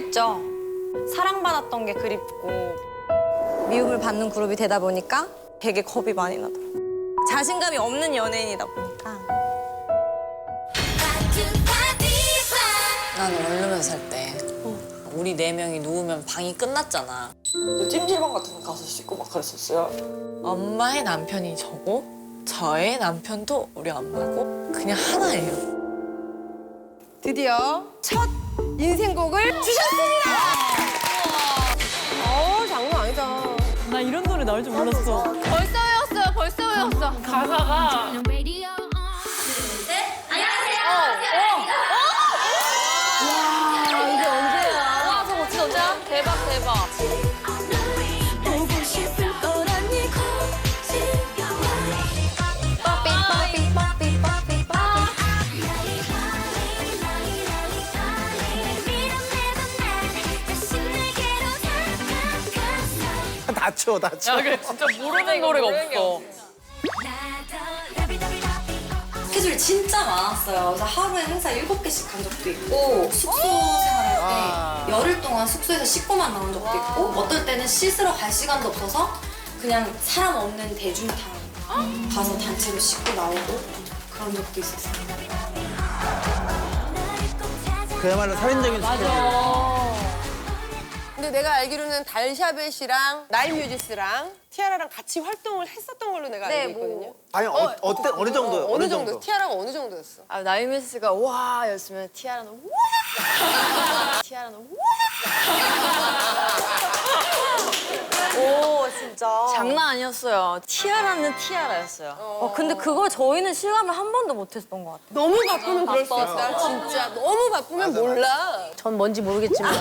그립죠. 사랑받았던 게 그립고 미움을 받는 그룹이 되다 보니까 되게 겁이 많이 나더라고요. 자신감이 없는 연예인이다 보니까. 나는 원룸에서 살 때 우리 4명이 누우면 방이 끝났잖아. 찜질방 같은 거 가서 씻고 막 그랬었어요. 엄마의 남편이 저고 저의 남편도 우리 엄마고 그냥 하나예요. 드디어 첫 인생곡을 주셨습니다. 장난 아니다. 나 이런 노래 나올 줄 몰랐어. 벌써 외웠어요. 벌써 외웠어. 가사가. 이게 언제야? 와, 저거 진짜 대박 대박. 다쳐. 그래 진짜 모르는 노래가 없어. 스케줄이 진짜 많았어요. 그래서 하루에 행사 7개씩 간 적도 있고 숙소 생활할 때 열흘 동안 숙소에서 씻고만 나온 적도 있고 어떨 때는 씻으러 갈 시간도 없어서 그냥 사람 없는 대중탕 가서 단체로 씻고 나오고 그런 적도 있었어요. 그야말로 살인적인 스케줄. 근데 내가 알기로는 달샤벳이랑 나인뮤지스랑 티아라랑 같이 활동을 했었던 걸로 내가 네, 알고 있거든요. 아니 어때 어느 정도? 어느 정도? 티아라가 어느 정도였어? 아, 나이미스가 와였으면 티아라는 와. 티아라는 와. 오 진짜. 장난 아니었어요. 티아라는 티아라였어요. 근데 그걸 저희는 실감을 한 번도 못했던 것 같아요. 너무 바쁘면 그럴 수 있어. 진짜 너무 바쁘면 몰라. 전 뭔지 모르겠지만.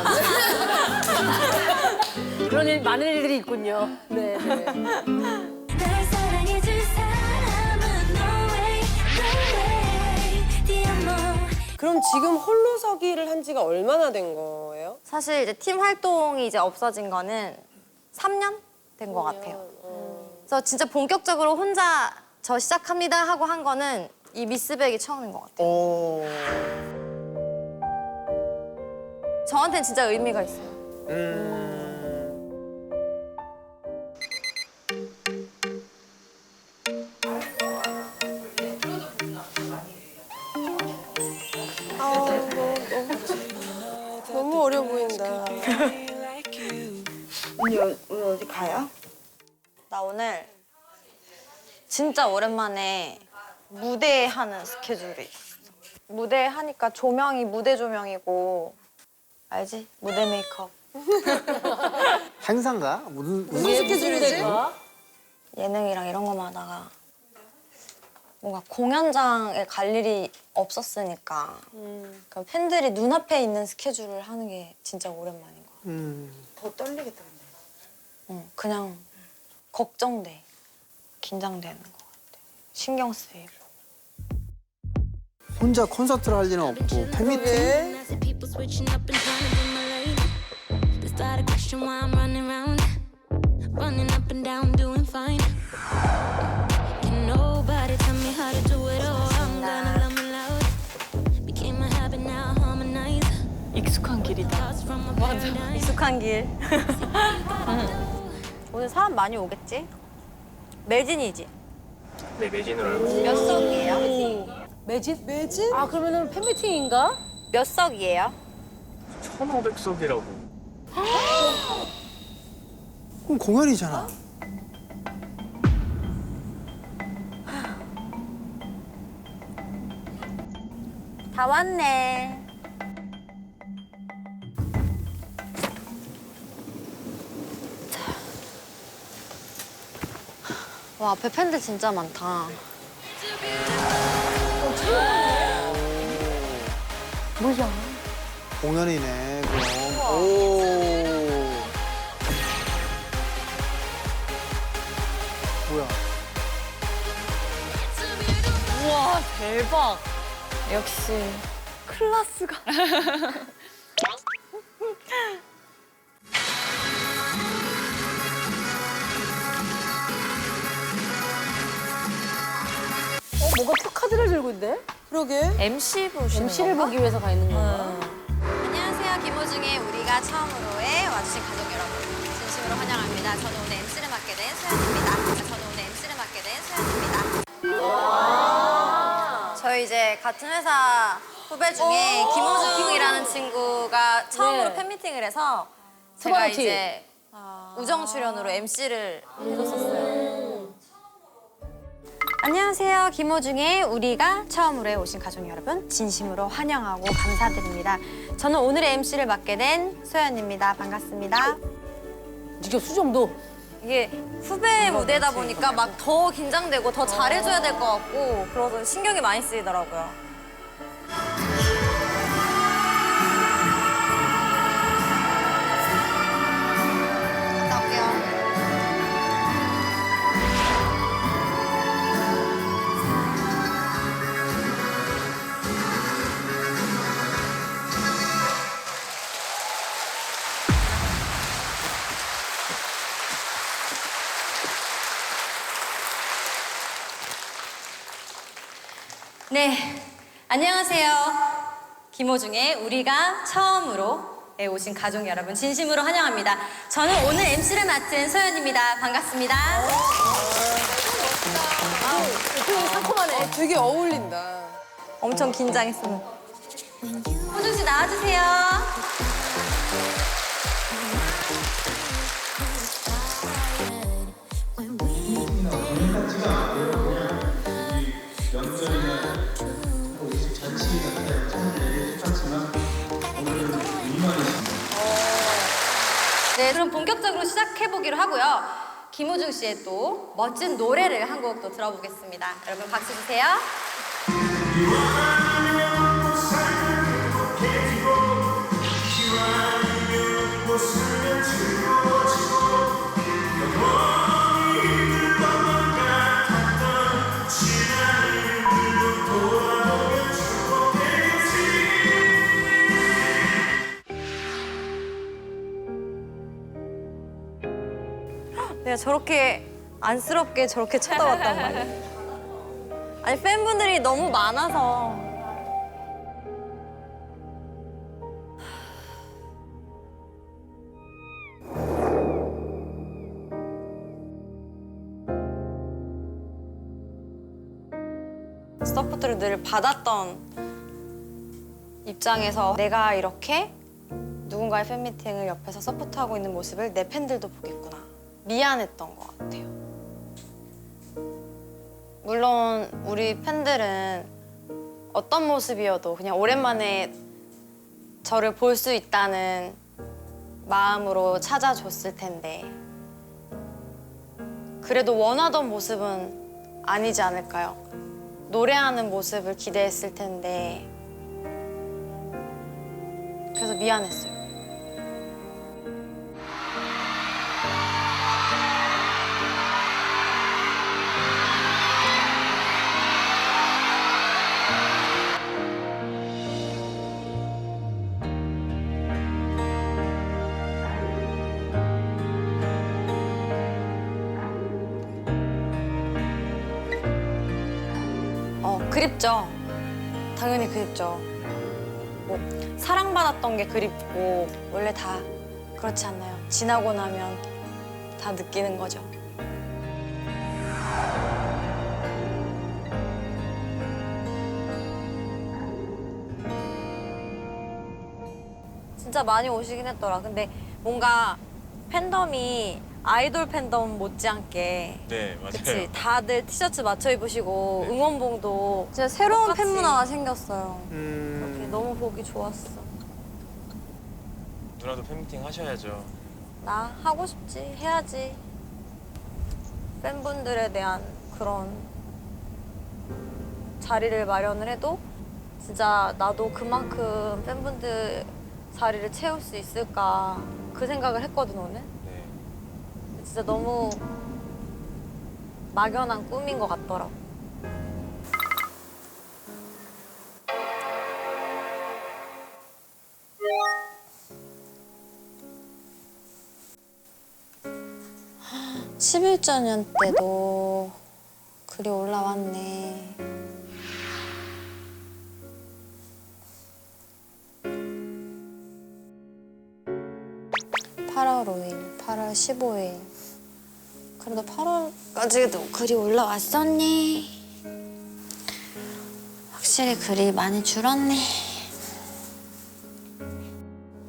그런 일 많은 일들이 있군요. 네. 날 사랑해줄 사람은 no way, no way, 디아모. 그럼 지금 홀로서기를 한 지가 얼마나 된 거예요? 사실 이제 팀 활동이 이제 없어진 거는 3년 된 것 같아요. 그래서 진짜 본격적으로 혼자 저 시작합니다 하고 한 거는 이 미스백이 처음인 것 같아요. 오. 저한테는 진짜 의미가 있어요. 너무 어려 보인다. 오늘 어디 가요? 나 오늘 진짜 오랜만에 무대 하는 스케줄이 있어. 무대 하니까 조명이 무대 조명이고 알지? 무대 메이크업. 행사인가? 무슨 스케줄이지? 예능이랑 이런 거만 하다가 뭔가 공연장에 갈 일이 없었으니까 그러니까 팬들이 눈앞에 있는 스케줄을 하는 게 진짜 오랜만인 거야. 더 떨리겠다. 근데. 응, 그냥 걱정돼. 긴장되는 것 같아. 신경 쓰이고. 혼자 콘서트를 할 일은 없고 팬미팅? I see people switching up and trying to do my lane. They start to question why I'm running around, running up and down, doing fine. Can nobody tell me how to do it all? I'm gonna love me loud. Became a habit now, harmonize. 익숙한 길이다. Thoughts from a paradise. 익숙한 길. 오늘 사람 많이 오겠지? 매진이지? 네, 매진으로. 몇 석이에요? 매진? 매진? 아, 그러면 팬미팅인가? 몇 석이에요? 1,500석이라고. 그럼 공연이잖아. 다 왔네. 와, 앞에 팬들 진짜 많다. 뭐야? 공연이네. 그럼. 오. 뭐야? 우와, 대박. 역시 클라스가. 뭔가 푸카드를 들고 있네? 그러게. MC 보시는 MC를 건가? 보기 위해서 가 있는 건가? 안녕하세요, 김호준 김호중의 우리가 처음으로에 와주신 가족 여러분 진심으로 환영합니다. 저는 오늘 MC를 맡게 된 소연입니다. 저희 이제 같은 회사 후배 중에 김호중이라는 친구가 처음으로 팬미팅을 해서 제가 소바로티. 이제 우정 출연으로 MC를 해줬었어요. 안녕하세요. 김호중의 우리가 처음으로 오신 가족 여러분 진심으로 환영하고 감사드립니다. 저는 오늘의 MC를 맡게 된 소연입니다. 반갑습니다. 이게 수정도. 이게 후배 무대다 보니까 막 더 긴장되고 더 잘해줘야 될 것 같고 그래서 신경이 많이 쓰이더라고요. 갔다 올게요. 네, 안녕하세요. 김호중의 우리가 처음으로 오신 가족 여러분 진심으로 환영합니다. 저는 오늘 MC를 맡은 소연입니다. 반갑습니다. 되게 상큼하네. 되게 어울린다. 엄청 긴장했어요. 호중 씨 나와주세요. 네, 그럼 본격적으로 시작해보기로 하고요. 김호중 씨의 또 멋진 노래를 한 곡 또 들어보겠습니다. 여러분 박수 주세요. 내가 저렇게 안쓰럽게 저렇게 쳐다봤단 말이야. 아니 팬분들이 너무 많아서. 서포트를 늘 받았던 입장에서 내가 이렇게 누군가의 팬미팅을 옆에서 서포트하고 있는 모습을 내 팬들도 보겠구나. 미안했던 것 같아요. 물론 우리 팬들은 어떤 모습이어도 그냥 오랜만에 저를 볼 수 있다는 마음으로 찾아줬을 텐데 그래도 원하던 모습은 아니지 않을까요? 노래하는 모습을 기대했을 텐데 그래서 미안했어요. 그립죠. 당연히 그립죠. 뭐 사랑받았던 게 그립고 원래 다 그렇지 않나요? 지나고 나면 다 느끼는 거죠. 진짜 많이 오시긴 했더라. 근데 뭔가 팬덤이 아이돌 팬덤 못지않게 네, 맞아요. 그치? 다들 티셔츠 맞춰 입으시고 응원봉도 진짜 새로운 팬 문화가 생겼어요. 그렇게 너무 보기 좋았어. 누나도 팬미팅 하셔야죠. 나 하고 싶지. 해야지. 팬분들에 대한 그런 자리를 마련을 해도 진짜 나도 그만큼 팬분들 자리를 채울 수 있을까 그 생각을 했거든 오늘. 네. 진짜 너무 막연한 꿈인 것 같더라고. 헉, 11주년 때도 글이 올라왔네. 8월 5일, 8월 15일. 그래도 8월까지도 글이 올라왔었니? 확실히 글이 많이 줄었네.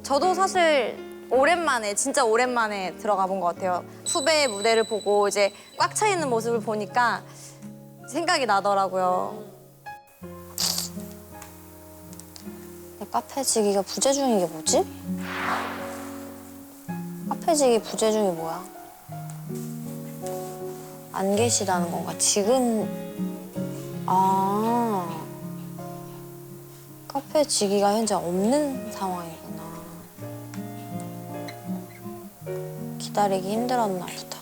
저도 사실 오랜만에, 진짜 오랜만에 들어가 본 것 같아요. 후배의 무대를 보고 이제 꽉 차 있는 모습을 보니까 생각이 나더라고요. 카페지기가 부재중인 게 뭐지? 카페지기 부재중이 뭐야? 안 계시다는 건가? 지금 카페지기가 현재 없는 상황이구나. 기다리기 힘들었나 보다.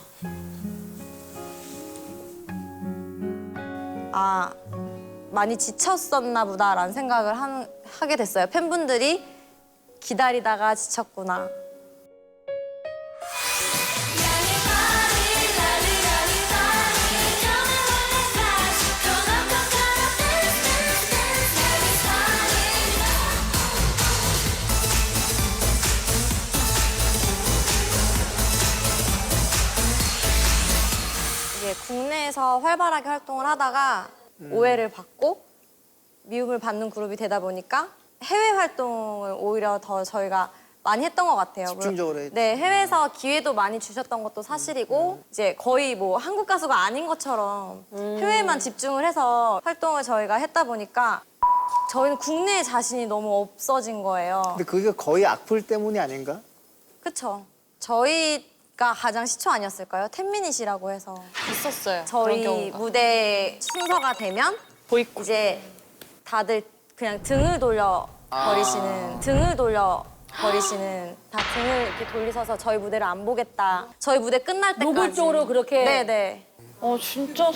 많이 지쳤었나 보다라는 생각을 하게 됐어요. 팬분들이 기다리다가 지쳤구나. 이게 국내에서 활발하게 활동을 하다가 오해를 받고 미움을 받는 그룹이 되다 보니까 해외 활동을 오히려 더 저희가 많이 했던 것 같아요. 집중적으로 했죠. 네, 해외에서 기회도 많이 주셨던 것도 사실이고 이제 거의 뭐 한국 가수가 아닌 것처럼 해외에만 집중을 해서 활동을 저희가 했다 보니까 저희는 국내에 자신이 너무 없어진 거예요. 근데 그게 거의 악플 때문이 아닌가? 그쵸. 저희가 가장 시초 아니었을까요? 10미닛이라고 해서 있었어요. 그런 저희 경우가. 무대 순서가 되면 보이콧. 이제 다들 그냥 등을 돌려 버리시는 등을 돌려 버리시는 다 등을 이렇게 돌리셔서 저희 무대를 안 보겠다. 저희 무대 끝날 때까지 노골적으로 그렇게? 네네. 진짜.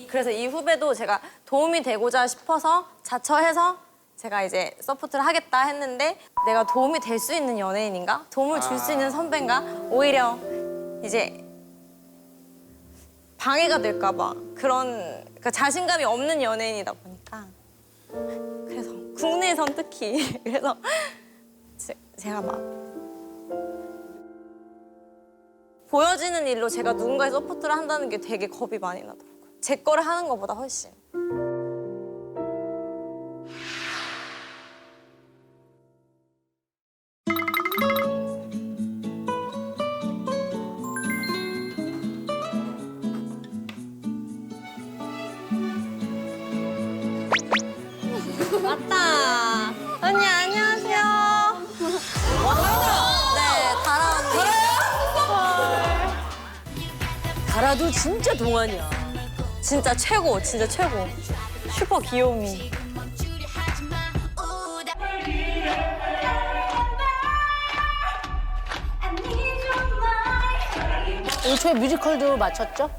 그래서 이 후배도 제가 도움이 되고자 싶어서 자처해서 제가 이제 서포트를 하겠다 했는데 내가 도움이 될 수 있는 연예인인가? 도움을 줄 수 있는 선배인가? 오히려 이제 방해가 될까 봐 그런 그러니까 자신감이 없는 연예인이다 보니까 그래서 국내에선 특히 그래서 제가 막 보여지는 일로 제가 누군가의 서포트를 한다는 게 되게 겁이 많이 나더라고요. 제 거를 하는 것보다 훨씬. 왔다. 언니 안녕하세요. 네, 다라 언니. 달아도 진짜 동안이야. 진짜 최고, 진짜 최고. 슈퍼 귀요미. 올 초에 뮤지컬도 마쳤죠?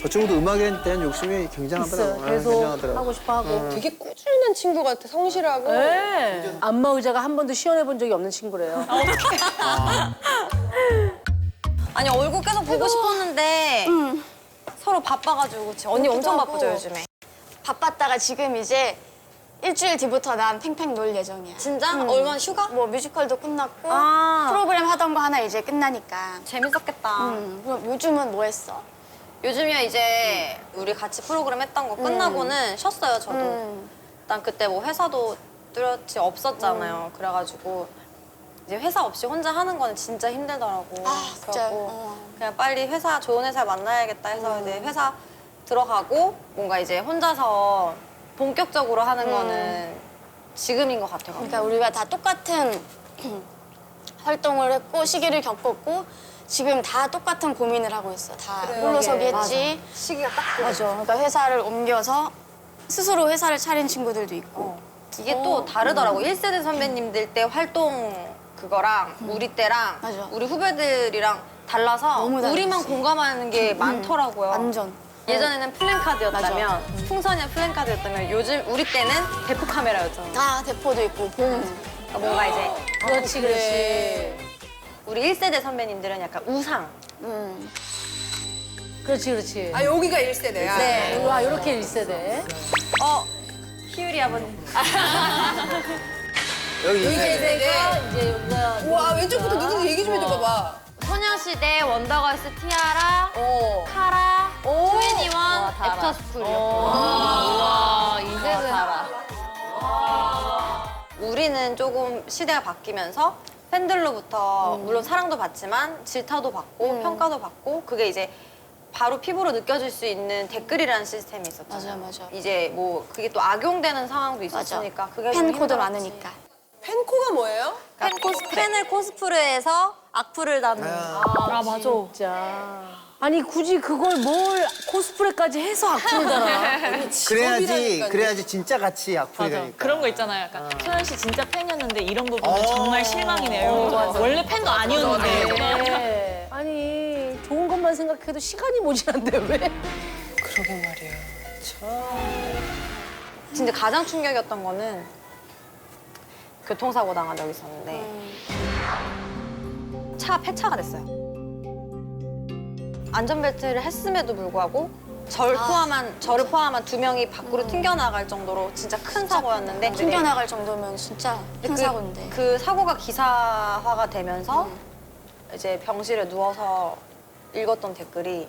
저 친구도 음악에 대한 욕심이 있어요. 굉장하더라고요. 계속 굉장하더라고요. 하고 싶어 하고. 되게 꾸준한 친구 같아, 성실하고. 네. 안마 의자가 한 번도 시연해 본 적이 없는 친구래요. 아니 얼굴 계속 보고 싶었는데 서로 바빠가지고 지금 언니 엄청 바쁘죠 요즘에. 바빴다가 지금 이제 일주일 뒤부터 난 팽팽 놀 예정이야. 진짜? 얼마나 휴가? 뭐 뮤지컬도 끝났고 아. 프로그램 하던 거 하나 이제 끝나니까. 재밌었겠다. 그럼 요즘은 뭐 했어? 요즘이야 이제 우리 같이 프로그램 했던 거 끝나고는 쉬었어요 저도. 난 그때 뭐 회사도 뚜렷이 없었잖아요. 그래가지고 이제 회사 없이 혼자 하는 거는 진짜 힘들더라고. 진짜. 그래갖고 그냥 빨리 좋은 회사 만나야겠다 해서 이제 회사 들어가고 뭔가 이제 혼자서 본격적으로 하는 거는 지금인 것 같아요. 그러니까 우리가 다 똑같은 활동을 했고 시기를 겪었고 지금 다 똑같은 고민을 하고 있어. 다 홀로서기 했지. 시기가 딱 그래. 맞아. 그러니까 회사를 옮겨서 스스로 회사를 차린 친구들도 있고. 이게 또 다르더라고. 1세대 선배님들 때 활동 그거랑 우리 때랑 맞아. 우리 후배들이랑 달라서 너무 다르지. 우리만 공감하는 게 많더라고요. 완전. 예전에는 플랜카드였다면 맞아. 풍선이나 플랜카드였다면 요즘 우리 때는 대포 카메라였잖아. 다 대포도 있고 봉. 그러니까 뭔가 이제 그렇지, 그렇지. 우리 1세대 선배님들은 약간 우상. 그렇지, 그렇지. 아, 여기가 1세대야. 네. 와, 이렇게 1세대. 희율이 아버님. 여기 이세대가 이제 여기가 와, 왼쪽부터 누군지 얘기 좀 해줘봐봐. 소녀시대, 원더걸스, 티아라, 카라, 21, 애프터스쿨. 와, 이제는 우리는 조금 시대가 바뀌면서 팬들로부터 물론 사랑도 받지만 질타도 받고 평가도 받고 그게 이제 바로 피부로 느껴질 수 있는 댓글이라는 시스템이 있었잖아요. 맞아. 이제 뭐 그게 또 악용되는 상황도 있었으니까 그게 좀 팬코드 힘들었지. 많으니까. 팬코가 뭐예요? 팬을 코스프레해서 악플을 담는. 아, 맞아. 진짜. 아니 굳이 그걸 뭘 코스프레까지 해서 악플을 달아. 그래야지 진짜 같이 악플이 맞아. 되니까. 그런 거 있잖아요. 약간 소연 씨 진짜 팬이었는데 이런 부분은 정말 실망이네요. 원래 팬도 아니었는데. 네. 아니 좋은 것만 생각해도 시간이 모자란데 왜? 그러게 말이야. 진짜 가장 충격이었던 거는 교통사고 당한 적이 있었는데 차가 폐차가 됐어요. 안전벨트를 했음에도 불구하고 저를 포함한 2명이 밖으로 튕겨나갈 정도로 진짜 큰 사고였는데 튕겨나갈 정도면 진짜 큰 사고인데. 그 사고가 기사화가 되면서 이제 병실에 누워서 읽었던 댓글이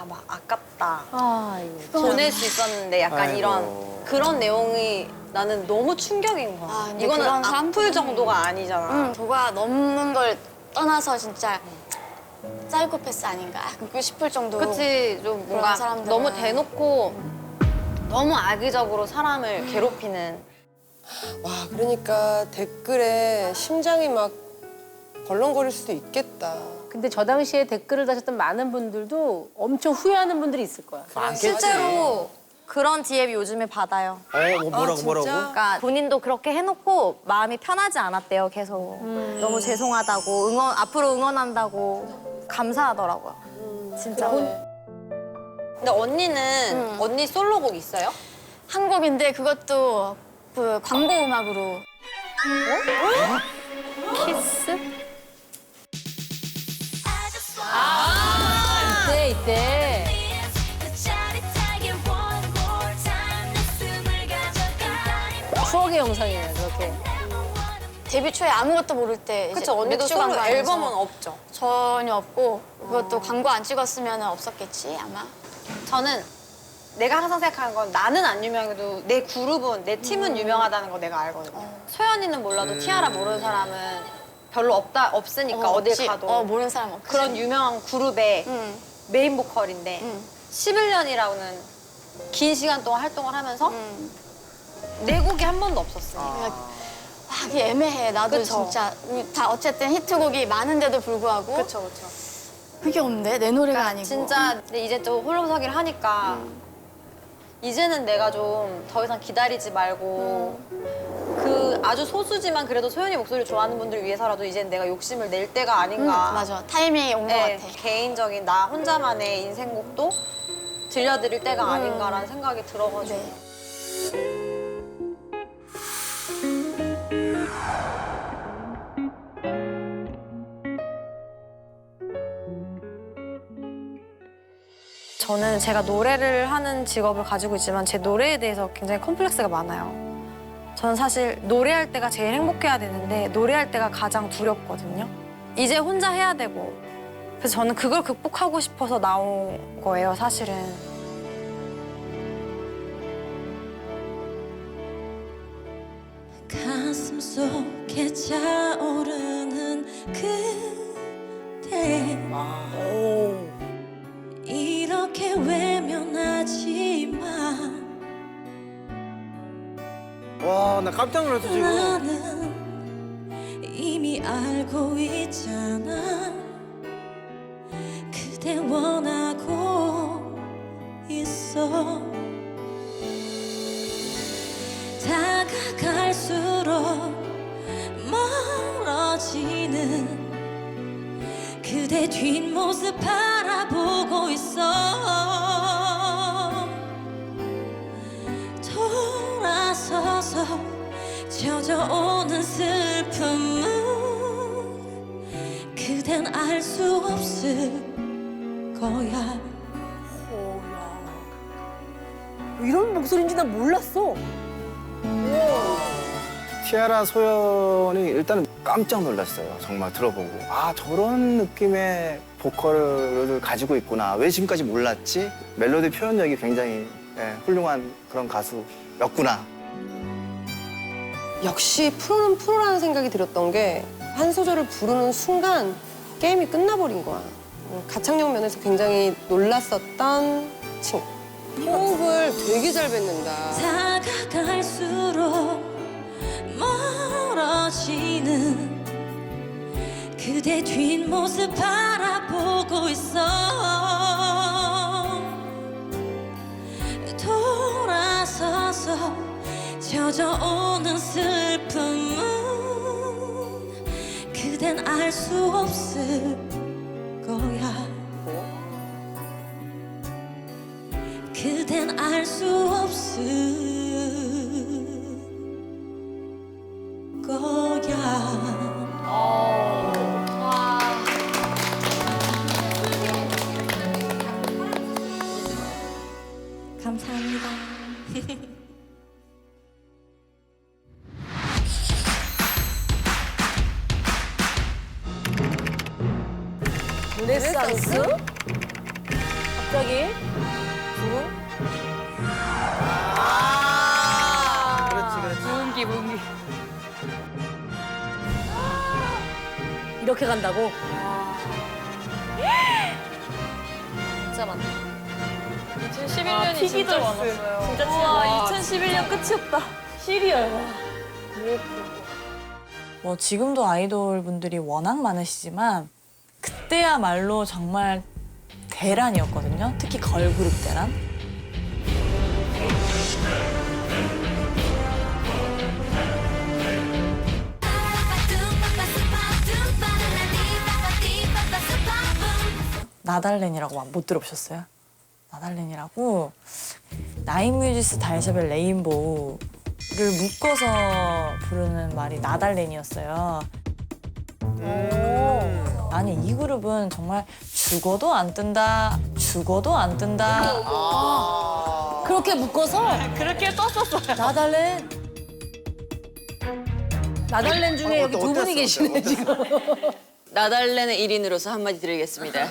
막 아깝다. 보낼 수 있었는데 약간 이런 그런 내용이 나는 너무 충격인 거야. 근데 이거는 그런 악플 정도가 아니잖아. 도가 넘는 걸 떠나서 진짜 사이코패스 아닌가 싶을 정도로. 그치, 좀 뭔가 사람들은. 너무 대놓고 너무 악의적으로 사람을 괴롭히는. 와, 그러니까 댓글에 심장이 막 벌렁거릴 수도 있겠다. 근데 저 당시에 댓글을 다셨던 많은 분들도 엄청 후회하는 분들이 있을 거야. 실제로 그런 DM이 요즘에 받아요. 뭐라고? 그러니까 본인도 그렇게 해놓고 마음이 편하지 않았대요, 계속. 너무 죄송하다고, 앞으로 응원한다고 감사하더라고요. 진짜. 근데 언니는 언니 솔로곡 있어요? 한 곡인데 그것도 그 광고 음악으로. 키스? 이때. 추억의 영상이에요, 그렇게. 데뷔 초에 아무것도 모를 때. 그쵸, 언니도 맥주 솔로 광고하면서 앨범은 없죠. 전혀 없고 그것도 광고 안 찍었으면 없었겠지 아마. 저는 내가 항상 생각하는 건 나는 안 유명해도 내 그룹은, 내 팀은 유명하다는 거 내가 알거든요. 소연이는 몰라도 티아라 모르는 사람은 별로 없으니까 어딜 없지. 가도. 모르는 사람 없지. 그런 유명한 그룹의 메인 보컬인데 11년이라는 긴 시간 동안 활동을 하면서 내 곡이 한 번도 없었어요. 이게 애매해. 나도 그쵸. 진짜 다 어쨌든 히트곡이 많은데도 불구하고 그렇죠. 그게 없네. 내 노래가 아니고. 진짜 근데 이제 또 홀로서기를 하니까 이제는 내가 좀 더 이상 기다리지 말고 그 아주 소수지만 그래도 소연이 목소리를 좋아하는 분들 위해서라도 이제는 내가 욕심을 낼 때가 아닌가. 맞아. 타이밍이 온 것 네, 같아. 개인적인 나 혼자만의 인생곡도 들려드릴 때가 아닌가라는 생각이 들어가지고. 네. 저는 제가 노래를 하는 직업을 가지고 있지만 제 노래에 대해서 굉장히 컴플렉스가 많아요. 저는 사실 노래할 때가 제일 행복해야 되는데 노래할 때가 가장 두렵거든요. 이제 혼자 해야 되고 그래서 저는 그걸 극복하고 싶어서 나온 거예요, 사실은. 가슴 속에 차오르는 그대 이렇게 외면하지 마. 와, 나 깜짝 놀랐어 지금. 나는 이미 알고 있잖아. 그대 원하고 있어. 다가갈수록 멀어지는 그대 뒷모습 바라보고 있어. 돌아서서 젖어오는 슬픔은 그댄 알 수 없을 거야. 이런 목소리인지 난 몰랐어. 티아라 소연이 일단은 깜짝 놀랐어요. 정말 들어보고 아 저런 느낌의 보컬을 가지고 있구나. 왜 지금까지 몰랐지? 멜로디 표현력이 굉장히 훌륭한 그런 가수였구나. 역시 프로는 프로라는 생각이 들었던 게 한 소절을 부르는 순간 게임이 끝나버린 거야. 가창력 면에서 굉장히 놀랐었던 친구. 호흡을 되게 잘 뱉는다. 다가갈수록 멀어지는 그대 뒷모습 바라보고 있어. 돌아서서 젖어오는 슬픔은 그댄 알 수 없을 거야. 그댄 알 수 없을 거야. 감사합니다. 르네상스? 갑자기? 그렇지. 부은기. 이렇게 간다고? 진짜 많다. 2011년이 진짜 많았어요. 진짜 와, 2011년 끝이 없다. 시리얼. 뭐 지금도 아이돌 분들이 워낙 많으시지만 그때야말로 정말 대란이었거든요. 특히 걸그룹 대란. 나달렌이라고 못 들어보셨어요? 나달렌이라고 나인뮤지스 달샤벨 레인보우를 묶어서 부르는 말이 나달렌이었어요. 아니 이 그룹은 정말 죽어도 안 뜬다, 죽어도 안 뜬다. 그렇게 묶어서? 그렇게 떴었어요. 나달렌 중에 여기 두 분이 계시네, 지금. 나달렌의 1인으로서 한마디 드리겠습니다.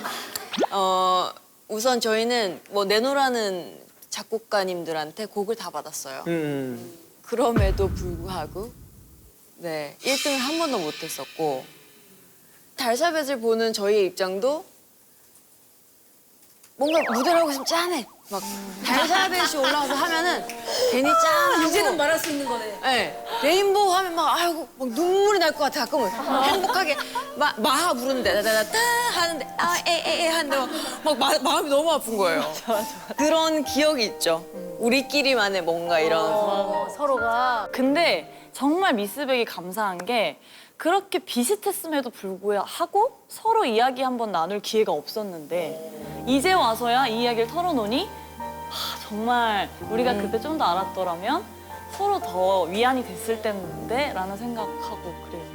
우선 저희는 뭐 내노라는 작곡가님들한테 곡을 다 받았어요. 그럼에도 불구하고 네 1등을 한 번도 못했었고 달샤벳을 보는 저희의 입장도 뭔가 무대를 하고 있으면 짠해. 막 달샤벳이 올라와서 하면은 괜히 짠하고 이제는 말할 수 있는 거네. 네. 레인보우 하면 막 아이고 막 눈물이 날 것 같아. 가끔은 행복하게 마하 부르는데 다다다다 하는데 에에에 하는데 막 마음이 너무 아픈 거예요. 그런 기억이 있죠. 우리끼리만의 뭔가 이런 서로가. 근데 정말 미스백이 감사한 게 그렇게 비슷했음에도 불구하고 서로 이야기 한번 나눌 기회가 없었는데 이제 와서야 이 이야기를 털어놓으니 정말 우리가 그때 좀 더 알았더라면 서로 더 위안이 됐을 텐데 라는 생각하고 그래요.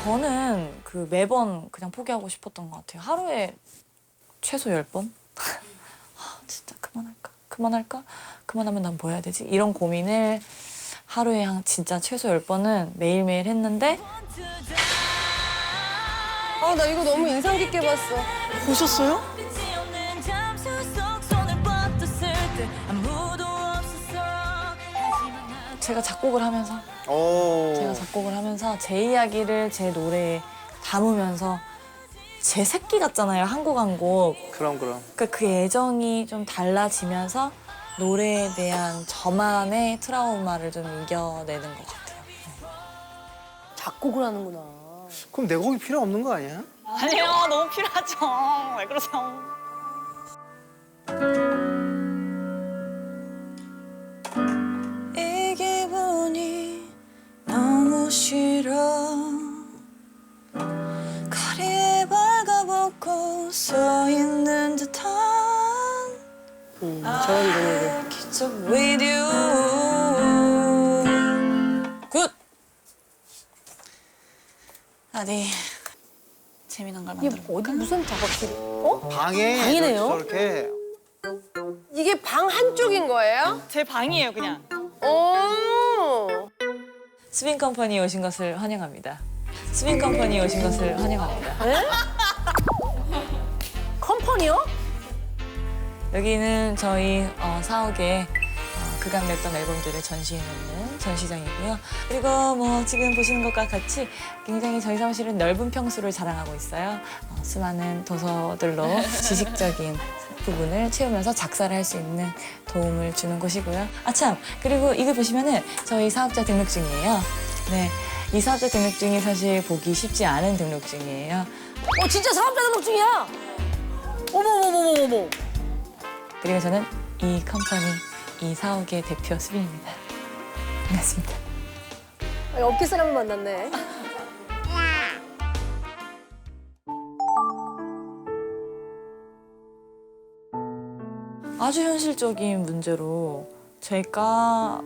저는 그 매번 그냥 포기하고 싶었던 것 같아요. 하루에 최소 10번? 진짜 그만할까? 그만하면 난 뭐 해야 되지? 이런 고민을 하루에 진짜 최소 10번은 매일매일 했는데 나 이거 너무 인상 깊게 봤어. 보셨어요? 제가 작곡을 하면서 제 이야기를 제 노래에 담으면서 제 새끼 같잖아요. 한 곡 한 곡. 그럼. 그러니까 그 애정이 좀 달라지면서 노래에 대한 저만의 트라우마를 좀 이겨내는 것 같아요. 작곡을 하는구나. 그럼 내 곡이 필요 없는 거 아니야? 아니요, 너무 필요하죠. 왜 그러세요? 이 기분이 너무 싫어. 거리에 발가벗고 서 있는 듯한 저런 분위기. 기적 with you. 굿! 어디 재미난 걸 이게 만들어. 어디 무슨 작업실? 방에 방이네요? 저렇게 이게 방 한쪽인 거예요? 제 방이에요, 그냥. 오. 스빈 컴퍼니에 오신 것을 환영합니다. 스빈 컴퍼니에 오신 것을 환영합니다. 컴퍼니요? 여기는 저희 사옥의 그간 냈던 앨범들을 전시해놓는 전시장이고요. 그리고 뭐 지금 보시는 것과 같이 굉장히 저희 사무실은 넓은 평수를 자랑하고 있어요. 수많은 도서들로 지식적인 부분을 채우면서 작사를 할 수 있는 도움을 주는 곳이고요. 아 참, 그리고 이거 보시면은 저희 사업자 등록증이에요. 네, 이 사업자 등록증이 사실 보기 쉽지 않은 등록증이에요. 진짜 사업자 등록증이야. 어머머머머머. 그리고 저는 이 컴퍼니, 이 사옥의 대표 수빈입니다. 반갑습니다. 업계 사람을 만났네. 아주 현실적인 문제로 제가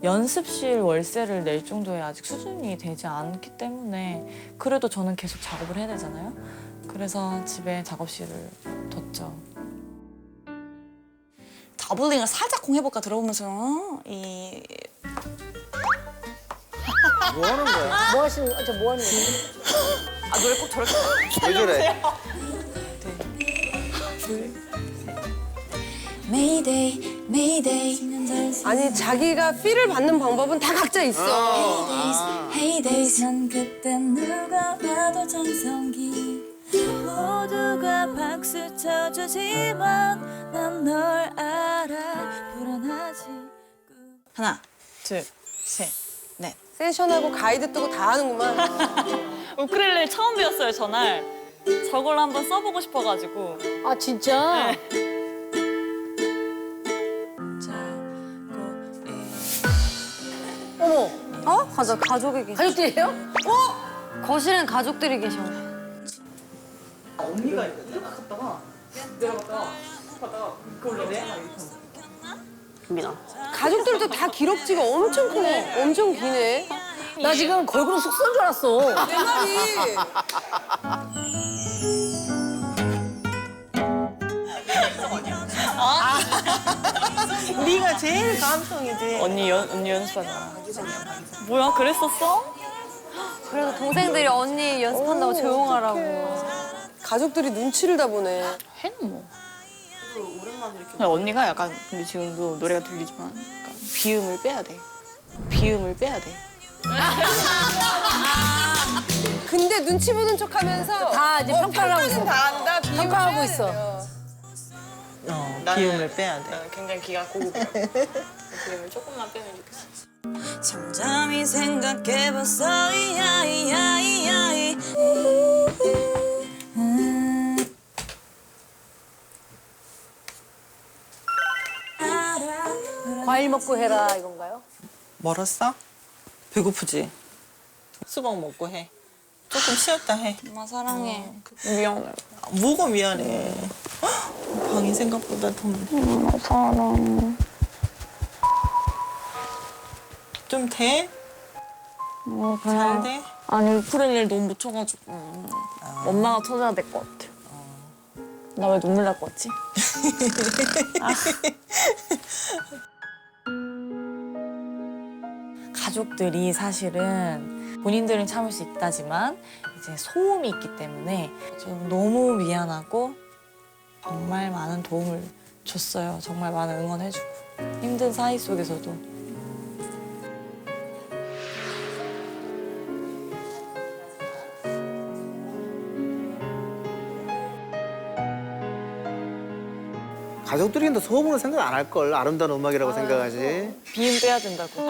연습실 월세를 낼 정도의 아직 수준이 되지 않기 때문에 그래도 저는 계속 작업을 해야 되잖아요. 그래서 집에 작업실을 뒀죠. 더블링을 살짝 공해볼까 들어보면서 이 뭐 하는 거야? 뭐 하시는 거? 뭐 하는 거예요? 노래 꼭 저렇게 왜 저래? Mayday, Mayday. 아니 자기가 필을 받는 방법은 다 각자 있어. Hey days, 난 그때 누가 봐도 정성기. 모두가 박수 쳐주지만 난 널 알아. 불안하지. 하나, 둘, 셋, 넷. 세션하고 가이드 뜨고 다 하는구만. 우쿨렐레를 처음 배웠어요, 전날. 저걸로 한번 써보고 싶어가지고. 아 진짜? 어머. 가족이 계셔. 가족들이에요? 거실엔 가족들이 계셔. 가족들도 다 기럭지가 엄청 크네. 엄청 기네. 나 지금 걸그룹 숙소인 줄 알았어. 내 말이. 네가 제일 감성이지. 언니 연습하잖아. 뭐야, 그랬었어? 그래서 동생들이 언니 연습한다고 조용하라고. 가족들이 눈치를 다 보네. 해는 뭐. 근데 언니가 약간 근데 지금도 노래가 들리지만 약간 비음을 빼야 돼. 비음을 빼야 돼. 근데 눈치 보는 척하면서 다 이제 평가를 하고 있어. 평가는 다 한다. 비유를 평가하고 해야 있어. 돼요. 비음을 빼야 돼. 굉장히 기가 고급이야. 비음을 조금만 빼면 좋겠어. 잠잠히 생각해봤어. 이야이야이야이. 과일 먹고 해라 이건가요? 멀었어? 배고프지? 수박 먹고 해. 조금 쉬었다 해. 엄마 사랑해. 미안해. 뭐가 미안해. 헉, 방이 생각보다 덥네. 엄마 사랑. 좀 돼? 잘 돼? 아니 우쿨렐레를 너무 못 쳐가지고 엄마가 쳐줘야 될 것 같아. 나 왜 눈물 날 것 같지? 가족들이 사실은 본인들은 참을 수 있다지만 이제 소음이 있기 때문에 좀 너무 미안하고 정말 많은 도움을 줬어요. 정말 많은 응원해주고 힘든 사이 속에서도. 가족들이 근데 소음으로 생각 안 할 걸. 아름다운 음악이라고 생각하지. 비음 빼야 된다고.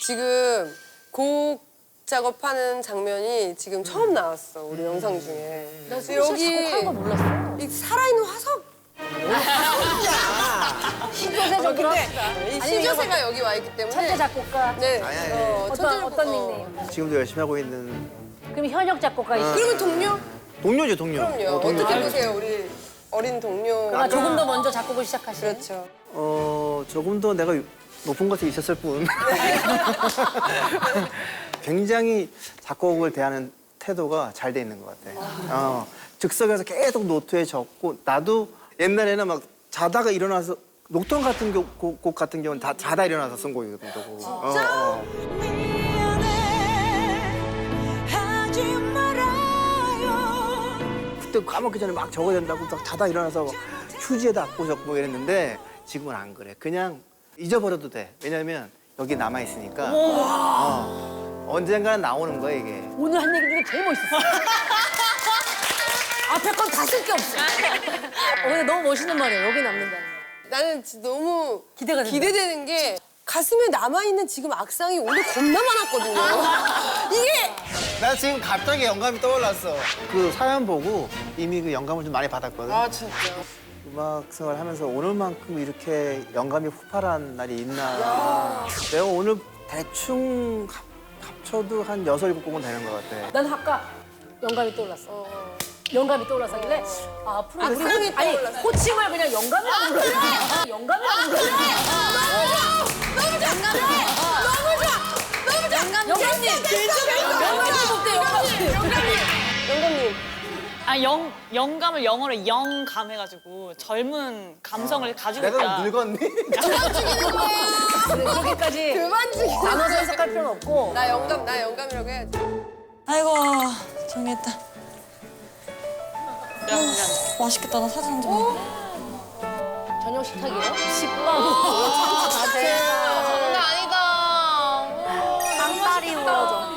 지금 곡 작업하는 장면이 지금 처음 나왔어. 우리 영상 중에. 그래서 여기 작곡한 거 몰랐어. 이 살아있는 화석. 신조세 좀 들어갑시다. 이 신조세가 여기 와 있기 때문에. 천재 작곡가. 네. 아니. 어떤 닉네임? 지금도 열심히 하고 있는 그럼 현역 작곡가이시죠? 그러면 동료? 동료죠, 동료. 그럼요. 동료. 어떻게 보세요, 우리 어린 동료. 그러니까 조금 더 먼저 작곡을 시작하시네. 그렇죠. 조금 더 내가 높은 곳에 있었을 뿐. 굉장히 작곡을 대하는 태도가 잘 돼 있는 것 같아. 즉석에서 계속 노트에 적고 나도 옛날에는 막 자다가 일어나서 녹턴 같은 곡 같은 경우는 다 자다 일어나서 쓴 곡이거든. 진짜? 그때 까먹기 전에 막 적어야 된다고 딱 자다 일어나서 막 휴지에다 악보 적고 이랬는데 지금은 안 그래. 그냥 잊어버려도 돼. 왜냐면 여기 남아있으니까 언젠가는 나오는 거야 이게. 오늘 한 얘기 중에 제일 멋있었어. 앞에 건 다 쓸 게 없어. 근데 너무 멋있는 말이에요. 여기 남는다는 거. 나는 진짜 너무 기대가 된다. 기대되는 게 가슴에 남아있는 지금 악상이 오늘 겁나 많았거든요. 이게 나 지금 갑자기 영감이 떠올랐어. 그 사연 보고 이미 그 영감을 좀 많이 받았거든. 아 진짜. 음악 생활 하면서 오늘만큼 이렇게 영감이 폭발한 날이 있나. 내가 오늘 대충 합쳐도 한 6, 7곡은 되는 것 같아. 난 아까 영감이 떠올랐어. 영감이 떠올랐었길래 앞으로 우리 악상이 떠올랐어. 호칭을 그냥 영감이라고 불러요. 영감이라고 불러요. 너무 좋아. 영감님. 영감님. 아, 영감을 영어로 영감 해가지고 젊은 감성을 가지고 내가 있다. 늙었니? 그렇게까지 나눠서 해석할 필요는 없고. 나 영감이라고 해야지. 아이고 정리했다. 맛있겠다. 나 사진 한 장. 저녁 식탁이에요? 장난 아니다. 쌍다리 우러져.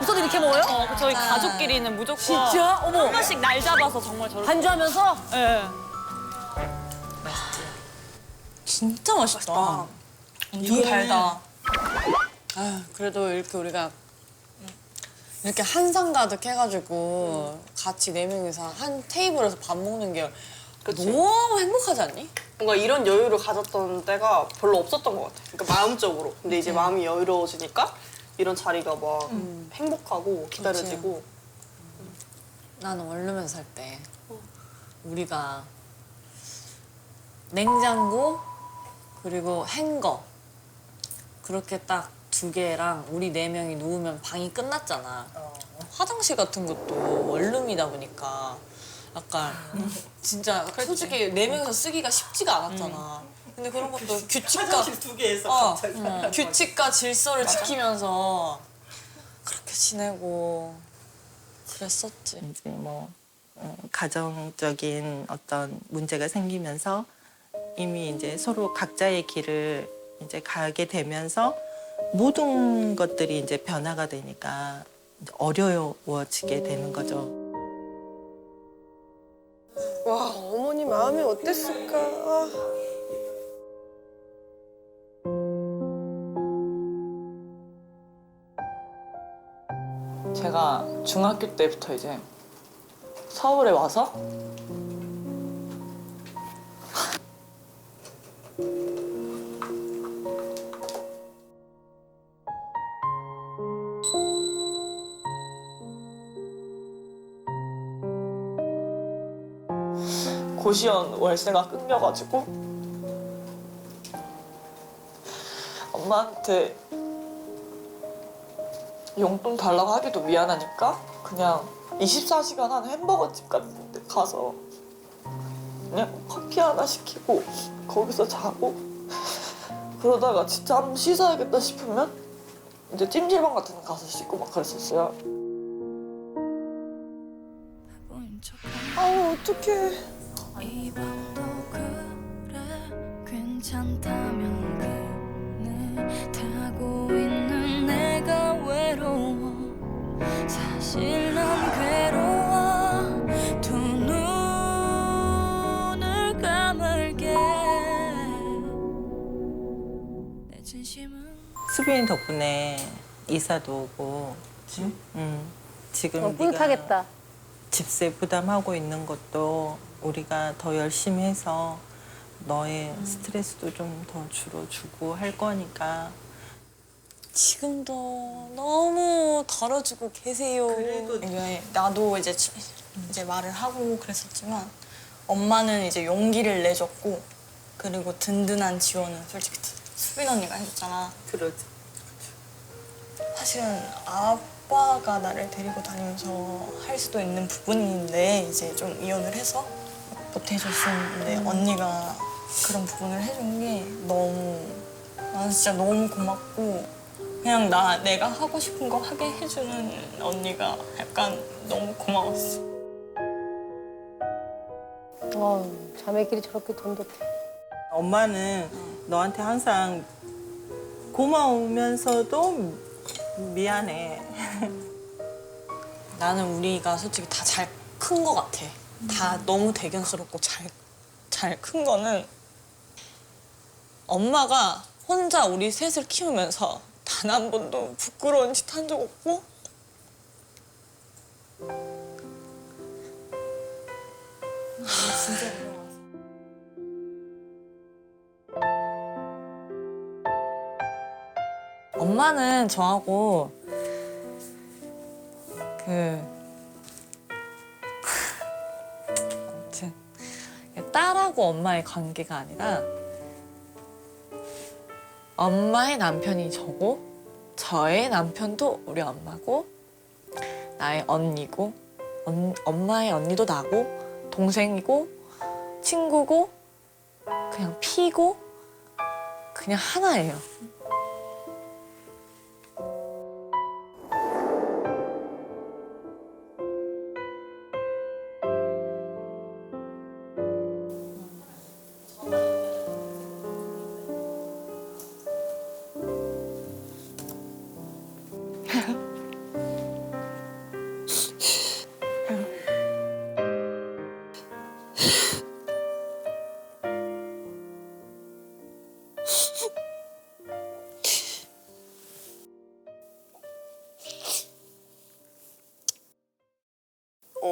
우선 이렇게 먹어요? 저희 가족끼리는 무조건 진짜? 어머. 한 번씩 날 잡아서 정말 저렇게. 반주하면서? 예. 진짜 맛있다. 엄청 달다. 아 그래도 이렇게 우리가 이렇게 한상 가득 해가지고 같이 4명이서 한 테이블에서 밥 먹는 게 너무 행복하지 않니? 뭔가 이런 여유를 가졌던 때가 별로 없었던 것 같아. 그러니까 마음적으로. 근데 이제 마음이 여유로워지니까 이런 자리가 막 행복하고 기다려지고. 나는 원룸에서 살 때 우리가 냉장고 그리고 행거 그렇게 딱 2개랑 우리 4명이 누우면 방이 끝났잖아. 화장실 같은 것도 원룸이다 보니까 약간 진짜 솔직히 4명이서 쓰기가 쉽지가 않았잖아. 근데 그런 것도 규칙과 2개에서 규칙과 질서를 지키면서 그렇게 지내고 그랬었지. 이제 뭐 가정적인 어떤 문제가 생기면서 이미 이제 서로 각자의 길을 이제 가게 되면서 모든 것들이 이제 변화가 되니까 이제 어려워지게 되는 거죠. 와 어머니 마음이 어땠을까. 아. 제가 중학교 때부터 이제 서울에 와서 고시원 월세가 끊겨가지고 엄마한테 용돈 달라고 하기도 미안하니까 그냥 24시간 한 햄버거 집 같은 데 가서 그냥 커피 하나 시키고 거기서 자고 그러다가 진짜 한번 씻어야겠다 싶으면 이제 찜질방 같은 데 가서 씻고 막 그랬었어요. 아우 어떡해. 이 밤도 그래 괜찮다면 그네 타고 있는 내가 외로워 사실 난 괴로워 두 눈을 감을게 내 진심은 수빈이 덕분에 이사도 오고 지금 뿌듯하겠다. 집세 부담하고 있는 것도 우리가 더 열심히 해서 너의 스트레스도 좀 더 줄여주고 할 거니까 지금도 너무 덜어주고 계세요. 이게 나도 이제 말을 하고 그랬었지만 엄마는 이제 용기를 내줬고 그리고 든든한 지원은 솔직히 수빈 언니가 해줬잖아. 그러지. 사실은 아빠가 나를 데리고 다니면서 할 수도 있는 부분인데 이제 좀 이혼을 해서 못 해줬었는데 언니가 그런 부분을 해준 게 너무 나는 진짜 너무 고맙고 그냥 내가 하고 싶은 거 하게 해주는 언니가 약간 너무 고마웠어. 자매끼리 저렇게 돈독해. 엄마는 너한테 항상 고마우면서도 미안해. 나는 우리가 솔직히 다 잘 큰 거 같아. 다 너무 대견스럽고 잘 큰 거는 엄마가 혼자 우리 셋을 키우면서 단 한 번도 부끄러운 짓 한 적 없고 진짜 엄마는 저하고 아무튼 딸하고 엄마의 관계가 아니라 엄마의 남편이 저고 저의 남편도 우리 엄마고 나의 언니고 엄마의 언니도 나고 동생이고 친구고 그냥 피고 그냥 하나예요.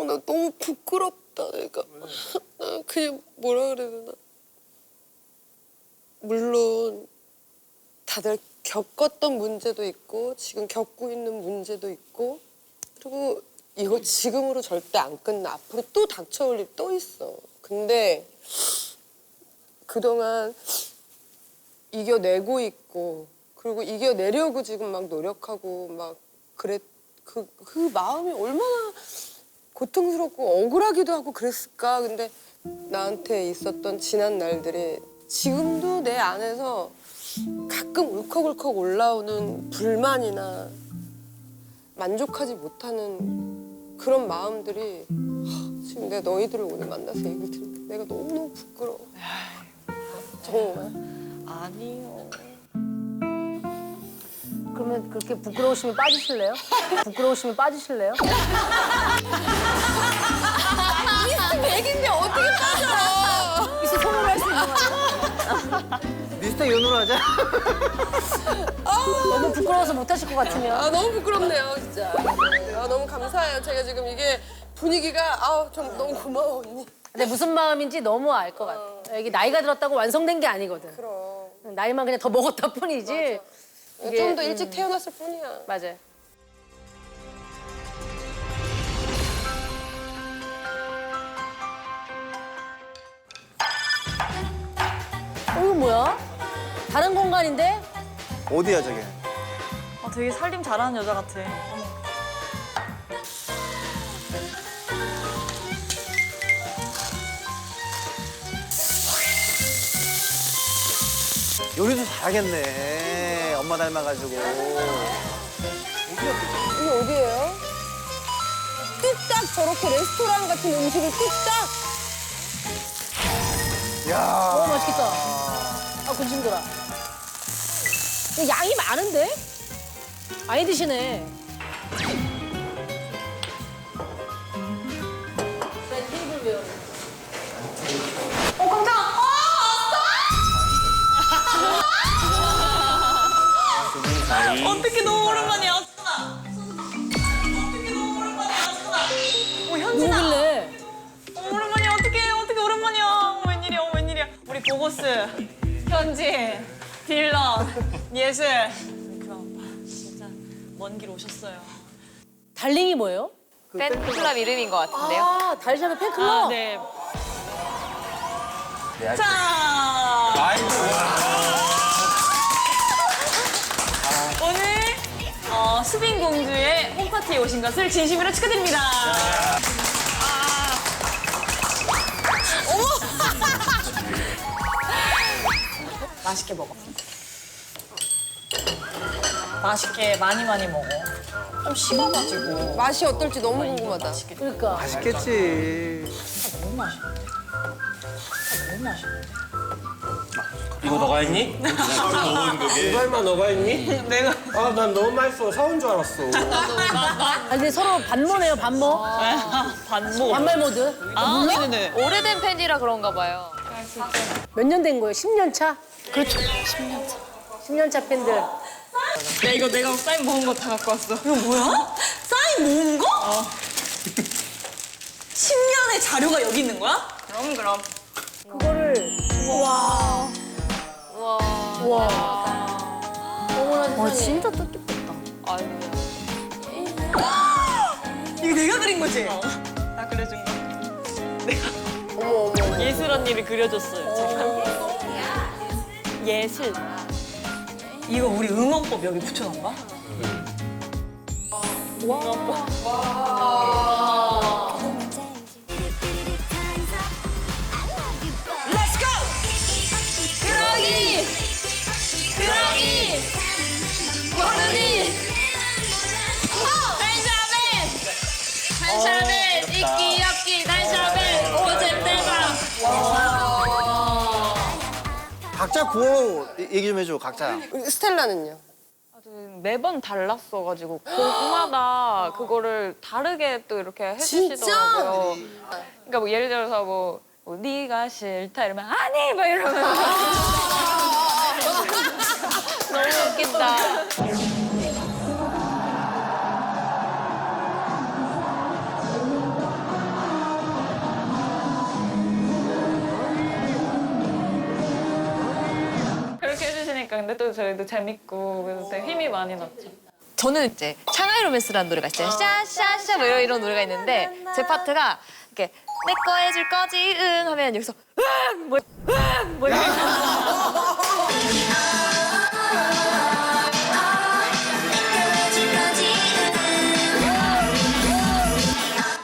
나 너무 부끄럽다, 내가. 나 그냥 뭐라 그래야 되나. 물론 다들 겪었던 문제도 있고 지금 겪고 있는 문제도 있고 그리고 이거 지금으로 절대 안 끝나. 앞으로 또 닥쳐올 일 또 있어. 근데 그동안 이겨내고 있고 그리고 이겨내려고 지금 막 노력하고 막 그랬 그 마음이 얼마나 고통스럽고 억울하기도 하고 그랬을까. 근데 나한테 있었던 지난 날들이 지금도 내 안에서 가끔 울컥울컥 올라오는 불만이나 만족하지 못하는 그런 마음들이 지금 내가 너희들을 오늘 만나서 얘기를 들으니까 내가 너무너무 부끄러워. 정말. 아니요. 그러면 그렇게 부끄러우시면 빠지실래요? 부끄러우시면 빠지실래요? 미스터 맥인데 어떻게 빠져? 미스 손으로 할 수 있는 거예요? 미스터 연우로 하자. 너무 부끄러워서 못 하실 것 같으면. 너무 부끄럽네요, 진짜. 너무 감사해요. 제가 지금 이게 분위기가 좀 너무 고마워, 언니. 근데 무슨 마음인지 너무 알 것 같아. 이게 나이가 들었다고 완성된 게 아니거든. 그럼. 나이만 그냥 더 먹었다 뿐이지. 좀 더 일찍 태어났을 뿐이야. 맞아요. 이거 뭐야? 다른 공간인데? 어디야 저게? 되게 살림 잘하는 여자 같아. 요리도 잘하겠네. 엄마 닮아가지고. 이게 어디예요? 뚝딱 저렇게 레스토랑 같은 음식을 뚝딱. 야. 너무 맛있겠다. 군침 돌아. 이거 양이 많은데? 많이 드시네. 테이블 웨어. 어떻게 너무 오랜만이야. 어떻게 너무 오랜만이야. 현진아. 누구길래? 오랜만이야. 어떻게 오랜만이야. 웬일이야. 우리 보고스, 현진, 딜런, 예슬. 그럼 진짜 먼 길 오셨어요. 달링이 뭐예요? 팬클럽 이름인 것 같은데요. 달샤의 팬클럽? 네. 네, 자. 오늘 수빈 공주의 홈파티에 오신 것을 진심으로 축하드립니다. 맛있게 먹어. 맛있게 많이 먹어. 좀 식어가지고. 맛이 어떨지 너무 궁금하다. 그러니까. 맛있겠지. 너무 맛있는데? 너무 맛있는데? 이거 너가 했니? 이발만 너가 했니? 내가. 아, 난 너무 맛있어. 사온 줄 알았어. 아니, 근데 서로 반모네요, 반모. 반모. 반말 모드. 네네네. 오래된 팬이라 그런가 봐요. 몇 년 된 거예요? 10년 차? 그렇죠. 10년 차. 10년 차 팬들. 야, 이거 내가 사인 모은 거 다 갖고 왔어. 이거 뭐야? 사인 모은 거? 10년의 자료가 여기 있는 거야? 그럼. 그거를. 와. 어머나 세상에. 진짜 뜻깊겠다. 아이고야. 이거 내가 그린 거지? 나 그려준 거. 예술 언니를 그려줬어요, 제가. 예술. 이거 우리 응원법 여기 붙여놓은 거야? Let's go! 그러기! 원우리! 단샤벨! 이끼, 엽기, 단샤벨! 오잼 대박! 각자 구호 얘기 좀 해줘, 각자. 스텔라는요? 매번 달랐어가지고 곡마다 그거를 다르게 또 이렇게 해주시더라고요. 그러니까 뭐 예를 들어서 뭐 네가 싫다 이러면 아니 막 이러면 너무 웃긴다. 그렇게 해주시니까 근데 또 저희도 재밌고 그래서 되게 힘이 많이 났죠. 저는 이제 샹하이 로맨스라는 노래가 있어요. 샤샤샤 뭐 이런 노래가 있는데 제 파트가 이렇게 내 거 해줄 거지 응 하면 여기서 뭐 이렇게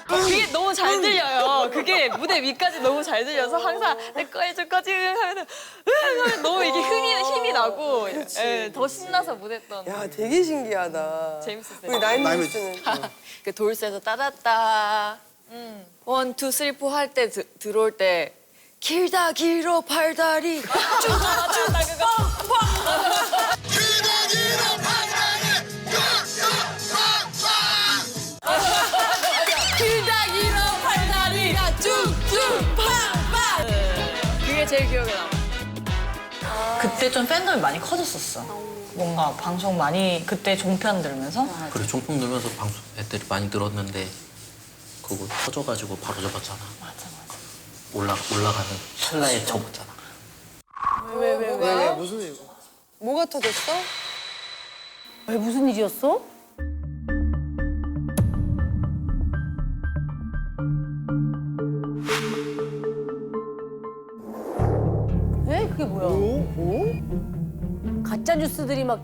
그게 너무 잘 들려요. 그게 무대 위까지 너무 잘 들려서 항상 내 거 해줄 거지 응 하면 너무 이게 힘이 나고 예, 더 신나서 무대했던. 야, 되게 신기하다. 재밌었어요. 우리 나인미스는 그 돌쇠에서 따랐다. 1, 2, 3, 4 할 때 들어올 때 길다 길어 팔다리 쭉쭉 나 그거 길다 길어 팔다리가 쭉쭉 팡팡 그게 제일 기억에 남아. 그때 좀 팬덤이 많이 커졌었어. 뭔가 방송 많이 그때 종편 들으면서 그래 종품 넣으면서 방송 애들이 많이 늘었는데 그거 터져가지고 바로 접었잖아. 맞아. 올라가는 찰나에 접었잖아. 왜? 무슨 일? 뭐가 터졌어? 왜 무슨 일이었어? 에? 그게 뭐야? 가짜 뉴스들이 막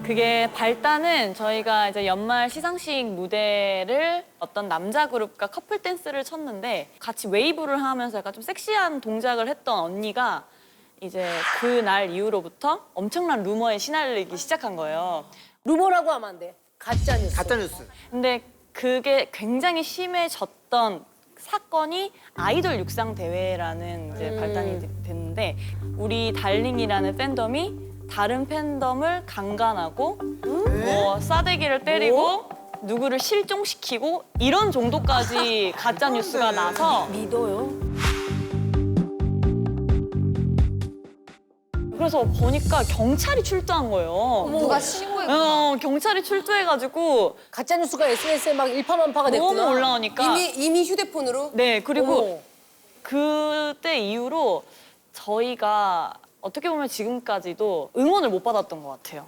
그게 발단은 저희가 이제 연말 시상식 무대를 어떤 남자 그룹과 커플 댄스를 췄는데 같이 웨이브를 하면서 약간 좀 섹시한 동작을 했던 언니가 이제 그날 이후로부터 엄청난 루머에 시달리기 시작한 거예요. 루머라고 하면 안 돼. 가짜 뉴스. 가짜 뉴스. 근데 그게 굉장히 심해졌던 사건이 아이돌 육상 대회라는 이제 발단이 됐는데 우리 달링이라는 팬덤이 다른 팬덤을 강간하고 뭐 싸대기를 때리고 누구를 실종시키고 이런 정도까지 가짜 뉴스가 나서 믿어요? 그래서 보니까 경찰이 출두한 거예요. 누가 신고했구나. 경찰이 출두해가지고 가짜 뉴스가 SNS에 막 일파만파가 됐구나. 너무 올라오니까 이미 휴대폰으로? 네, 그리고 어머. 그때 이후로 저희가 어떻게 보면 지금까지도 응원을 못 받았던 것 같아요.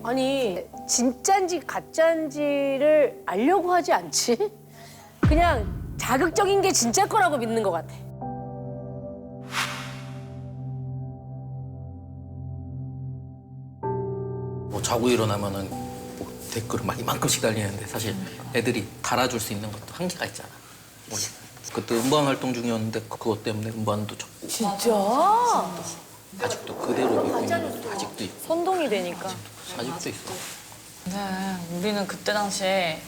아니 진짠지 가짠지를 알려고 하지 않지? 그냥 자극적인 게 진짜 거라고 믿는 것 같아. 자고 일어나면은 뭐 댓글을 막 이만큼씩 달리는데 사실 애들이 달아줄 수 있는 것도 한계가 있잖아. 뭐 그때 음반 활동 중이었는데 그것 때문에 음반도 접고 진짜? 아직도 그대로 믿고 있는 것도 아직도 있고 선동이 되니까. 아직도 있어. 네, 우리는 그때 당시에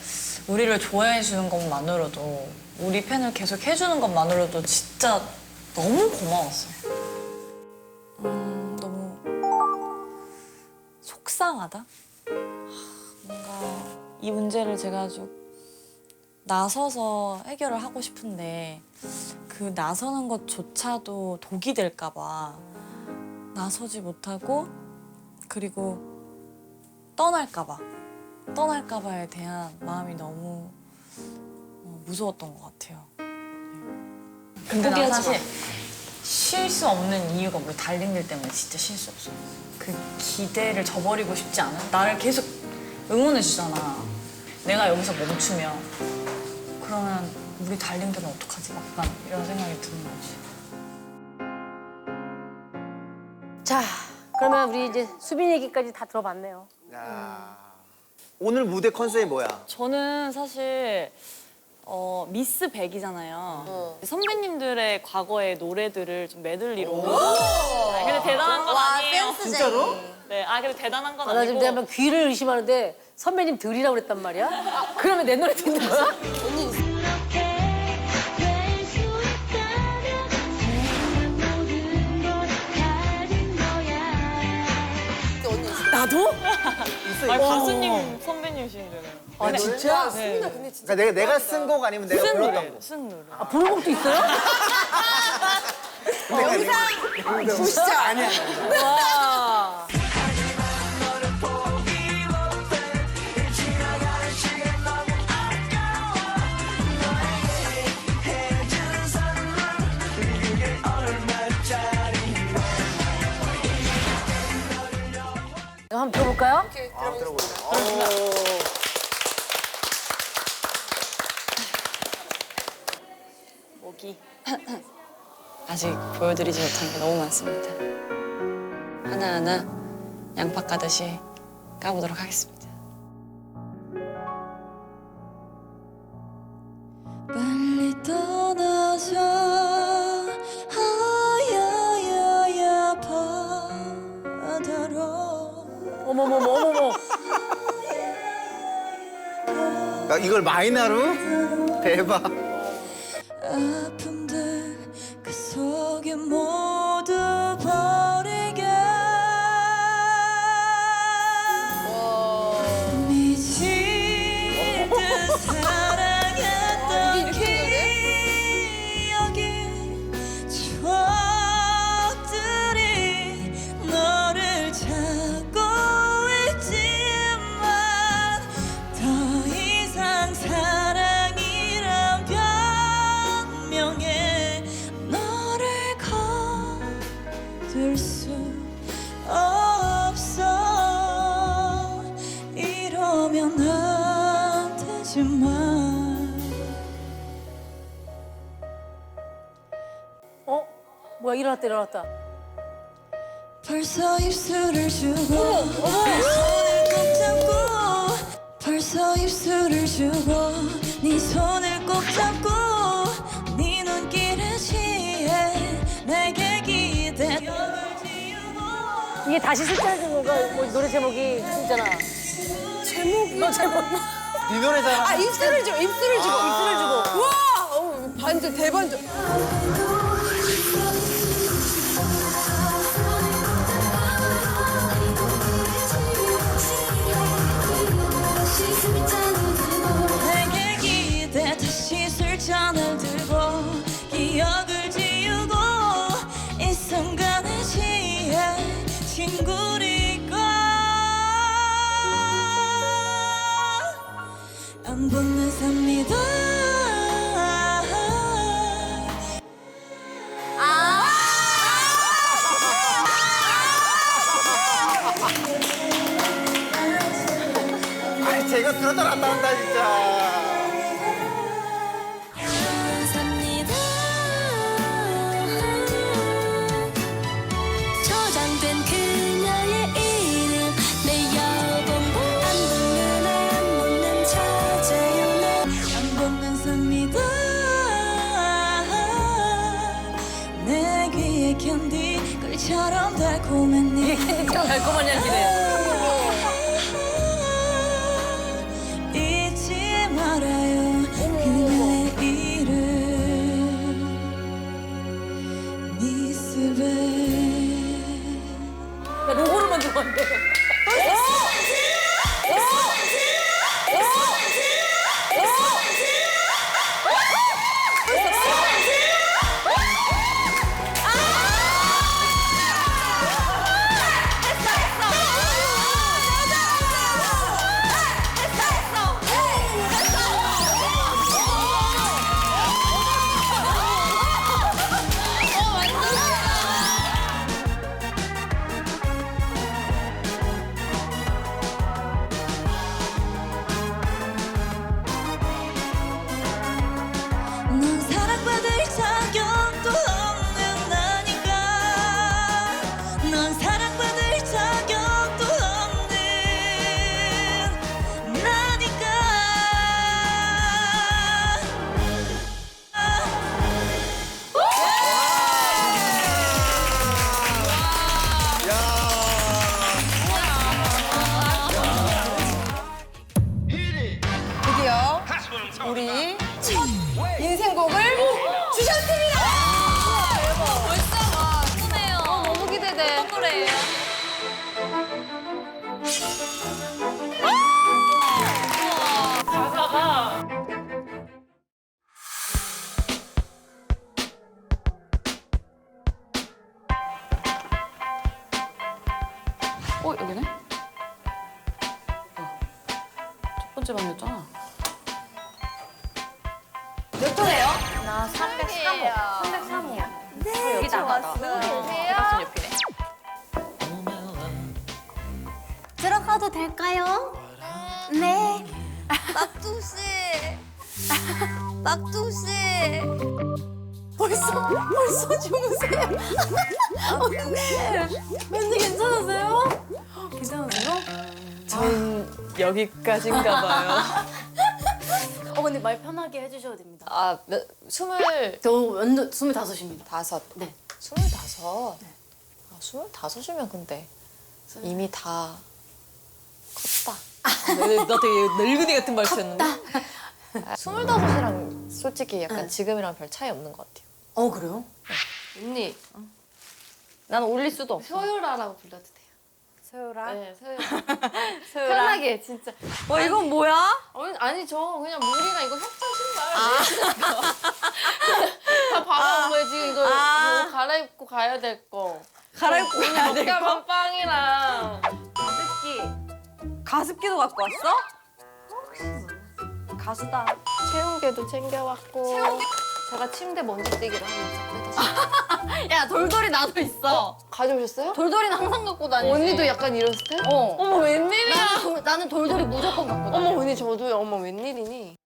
우리를 좋아해 주는 것만으로도 우리 팬을 계속 해주는 것만으로도 진짜 너무 고마웠어요. 너무 속상하다? 뭔가 이 문제를 제가 아주 나서서 해결을 하고 싶은데 그 나서는 것조차도 독이 될까 봐 나서지 못하고 그리고 떠날까 봐에 대한 마음이 너무 무서웠던 것 같아요. 근데 난 사실 쉴 수 없는 이유가 뭐야? 달링들 때문에 진짜 쉴 수 없어. 그 기대를 저버리고 싶지 않아? 나를 계속 응원해 주잖아. 내가 여기서 멈추면 그러면 우리 달링들은 어떡하지? 약간 이런 생각이 드는 거지. 자, 그러면 우리 이제 수빈 얘기까지 다 들어봤네요. 오늘 무대 컨셉이 뭐야? 저는 사실 미스 100이잖아요. 선배님들의 과거의 노래들을 좀 메들리로. 근데 대단한 건 아니에요. 진짜로? 네, 근데 대단한 건 나 지금 아니고. 내가 귀를 의심하는데 선배님 들이라고 그랬단 말이야? 그러면 내 노래 듣는 거야? 나도? 아니, 가수님 선배님이신데요. 아, 진짜? 네. 그러니까 내가 쓴 곡 아니면 내가 쓴 불렀던 노래, 곡. 쓴 노래. 아, 부른 곡도 있어요? 영상 부시자 아니야. 와. 한번 들어볼까요? 목이 아직 보여드리지 못한 게 너무 많습니다. 하나하나 양파 까듯이 까보도록 하겠습니다. 빨리 떠나자 하야야야 바다로 어머머머. 야, 이걸 마이너로? 대박. 아픔들 그 속에 모두 버리게 미칠 듯 사랑했던 기억이 추억들이 너를 찾고 있지만 더 이상 사랑이란 변명에 너를 거둘 수 없어. 이러면 안 되지만 뭐야, 일어났다. 벌써 입술을 주고 네 손을 꼭 잡고 벌써 입술을 주고 네 손을 꼭 잡고 네 눈길에 취해 내게 기대. 이게 다시 술자는 건가? 뭐 노래 제목이 진짜나. 제목. 네 노래잖아. 입술을 주고. 우와! 반전, 대반전. 내게 기대 다시 술잔을 들고 기억을 지우고 이 순간에 취해 친구리가 안 붙는 삽니다. 아니, 제가 들었다 놨다 한다, 진짜. 삽니다. 저장된 그녀의 이름 내 갈 거 마냥 기대. 잊지 말아요 그녀의 이름 미스베. 야, 로고를 먼저 봤는데. 넌 사랑받을 자격도 없는 나니까. 넌 사랑받을 자격도 없는 나니까. 드디어 우리 첫 인생곡을 주셨습니다. 벌써 와 쓰네요. 너무 기대돼. 어떤 노래예요? 가사가 여기네? 첫 번째 방이었잖아. 몇 초래요? 나 303호. 303호야. 네, 여기 나가다. 대각선 옆이네. 들어가도 될까요? 네. 막두 씨. 막두 씨. 벌써 주무세요. 언니 괜찮으세요? 괜찮으세요? 전 여기까지인가 봐요. 근데 말 편하게 해주셔도 됩니다. 아, 스물. 저 완전 25입니다. 다섯. 네. 25? 아, 25이면 근데 이미 다 컸다. 나 되게 늙은이 같은 말투였는데. 25이랑 솔직히 약간 지금이랑 별 차이 없는 것 같아요. 그래요? 언니, 난 올릴 수도 없어. 소율아라고 불러도 돼요. 소율아? 네, 소율아. 편하게 진짜. 이건 뭐야? 아니 저 그냥 물이나 이거 협찬 신발. 다 봐봐 왜 지금 이거 뭐 갈아입고 가야 될 거. 갈아입고 가야 될 거? 먹다만 빵이랑 가습기. 가습기도 갖고 왔어? 가수다. 체온계도 챙겨왔고. 제가 침대 먼지 떼기를 하면서. 야 돌돌이 나도 있어. 가져오셨어요? 돌돌이는 항상 갖고 다니지. 언니도 약간 이런 스타일? 어머 웬일이야. 나는 돌돌이 무조건 갖고 다녀. 어머, 언니 저도요. 어머, 웬일이니?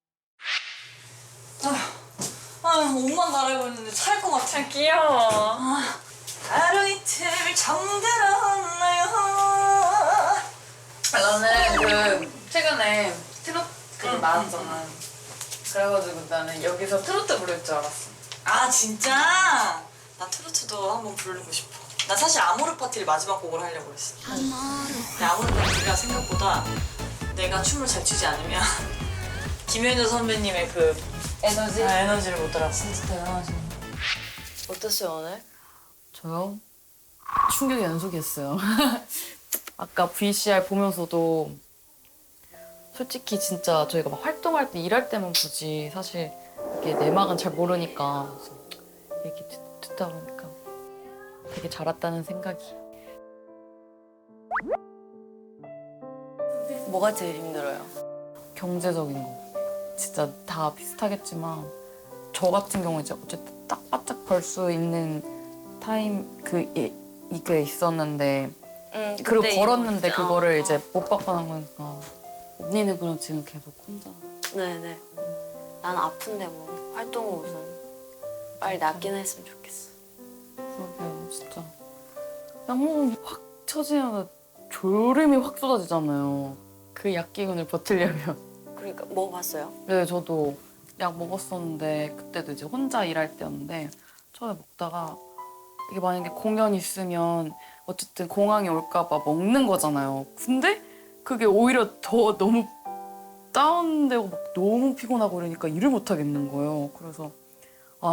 옷만 갈아입고 있는데 찰 것 같아. 귀여워. 하루 이틀 잠들었나요? 나는 최근에 트로트 나왔잖아. 그래가지고 나는 여기서 트로트 부를 줄 알았어. 아 진짜? 나 트로트도 한번 부르고 싶어. 나 사실 아모르 파티를 마지막 곡으로 하려고 그랬어. 근데 아모르 파티가 생각보다 내가 춤을 잘 추지 않으면 김현우 선배님의 그 에너지를 못 따라. 진짜 대단하시네. 어땠어요, 오늘? 저요? 충격의 연속이었어요. 아까 VCR 보면서도 솔직히 진짜 저희가 막 활동할 때 일할 때만 보지 사실 이게 내막은 잘 모르니까 그래서 얘기 듣다 보니까 되게 잘 왔다는 생각이. 뭐가 제일 힘들어요? 경제적인 거. 진짜 다 비슷하겠지만 저 같은 경우 이제 어쨌든 딱 바짝 벌 수 있는 타임 이게 있었는데 그리고 걸었는데 그거를 이제 못 받거나 그러니까 언니는 그럼 지금 계속 혼자. 네네. 난 아픈데 뭐 활동을 우선 빨리 낫긴 했으면 좋겠어. 그러게요, 진짜. 약물은 확 처지면 졸음이 확 쏟아지잖아요. 그 약기운을 버티려면. 그러니까 먹어봤어요? 네, 저도 약 먹었었는데 그때도 이제 혼자 일할 때였는데 처음에 먹다가 이게 만약에 공연 있으면 어쨌든 공황이 올까봐 먹는 거잖아요. 근데 그게 오히려 더 너무 다운되고 막 너무 피곤하고 이러니까 일을 못 하겠는 거예요. 그래서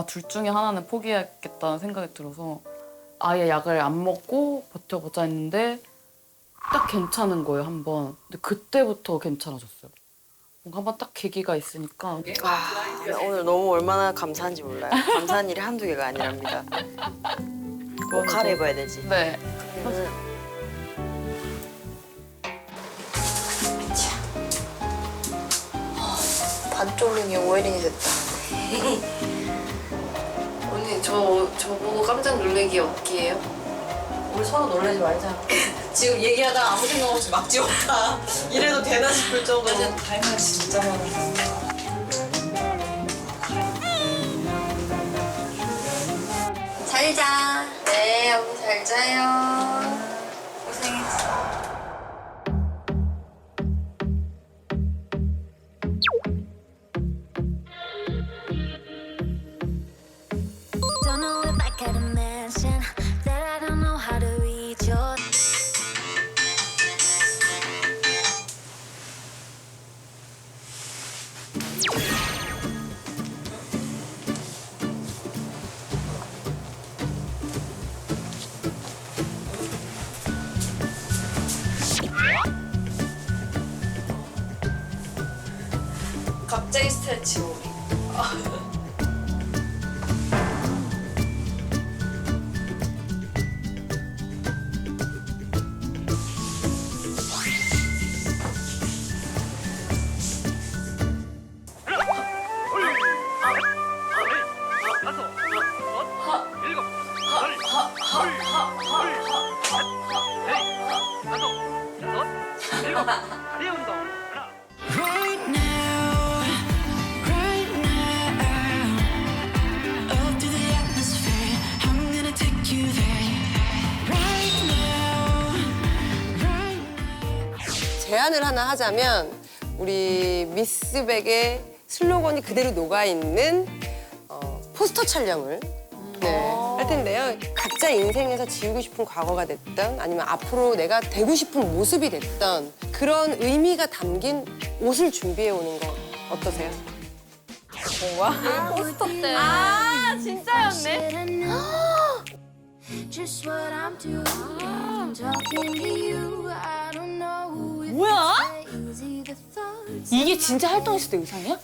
둘 중에 하나는 포기해야겠다는 생각이 들어서 아예 약을 안 먹고 버텨보자 했는데 딱 괜찮은 거예요, 한 번. 근데 그때부터 괜찮아졌어요. 뭔가 한번 딱 계기가 있으니까. 오늘 너무 얼마나 감사한지 몰라요. 감사한 일이 한두 개가 아니랍니다. 꼭 갈아입어야 되지. 네. 반쫄림이 5일인이 됐다. 언니 저보고 깜짝 놀래기 어떻게 해요? 우리 서로 놀라지 말자. 지금 얘기하다가 아무 생각 없이 막 지웠다. 이래도 되나 싶을 정도로. 할 말 진짜 많아. 잘 자. 네, 언니 잘 자요. 고생했어. Don't know if I can imagine that I don't know how to reach your. 갑자기 스트레치 오기. Right now, right now, up through the atmosphere, I'm gonna take you there. Right now, right now. 제안을 하나 하자면 우리 미스백의 슬로건이 그대로 녹아있는 포스터 촬영을 할 텐데요. 각자 인생에서 지우고 싶은 과거가 됐던 아니면 앞으로 내가 되고 싶은 모습이 됐던 그런 의미가 담긴 옷을 준비해 오는 거 어떠세요? 뭔가? 포스터 때. 아, 진짜였네. Just what I'm doing, talking to you. I don't know if 뭐야? it's easy, the thoughts 이게 진짜 활동했을 때 의상이야?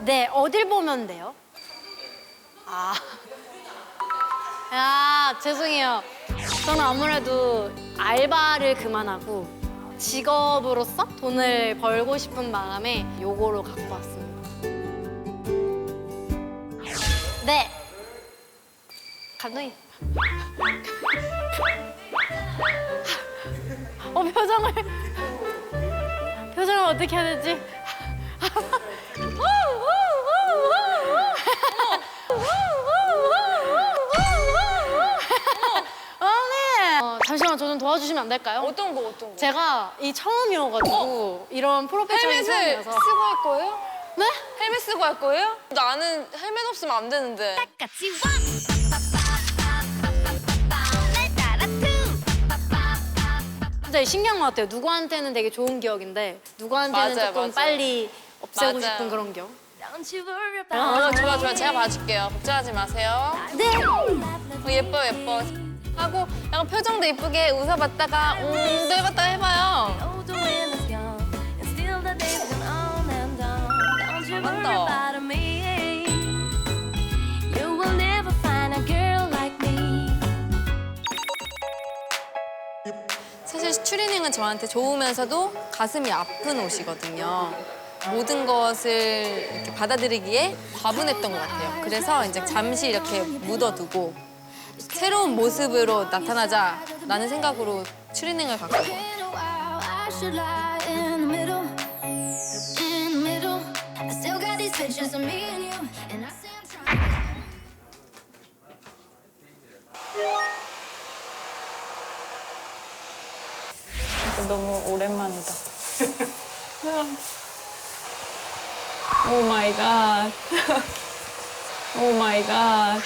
네, 어딜 보면 돼요? 죄송해요. 저는 아무래도 알바를 그만하고 직업으로서 돈을 벌고 싶은 마음에 요거로 갖고 왔습니다. 네. 감독님. 표정을 어떻게 해야 되지? 잠시만 저 좀 도와주시면 안 될까요? 어떤 거? 제가 이 처음이어가지고 이런 프로페셔널 헬멧을 처음이어서 쓰고 할 거예요? 네? 헬멧 쓰고 할 거예요? 나는 헬멧 없으면 안 되는데. 진짜 신기한 것 같아요. 누구한테는 되게 좋은 기억인데 누구한테는 맞아요, 조금 맞아요. 빨리 없애고 맞아요. 싶은 그런 기억. 좋아. 제가 봐줄게요. 걱정하지 마세요. 네. 예뻐. 하고 약간 표정도 예쁘게 웃어봤다가 또 해봤다 해봐요. 잘한다. 사실 추리닝은 저한테 좋으면서도 가슴이 아픈 옷이거든요. 모든 것을 이렇게 받아들이기에 과분했던 것 같아요. 그래서 이제 잠시 이렇게 묻어두고 새로운 모습으로 나타나자라는 생각으로 추리닝을 갖고 온 것 같아요. 너무 오랜만이다. 오 마이 갓. 오 마이 갓.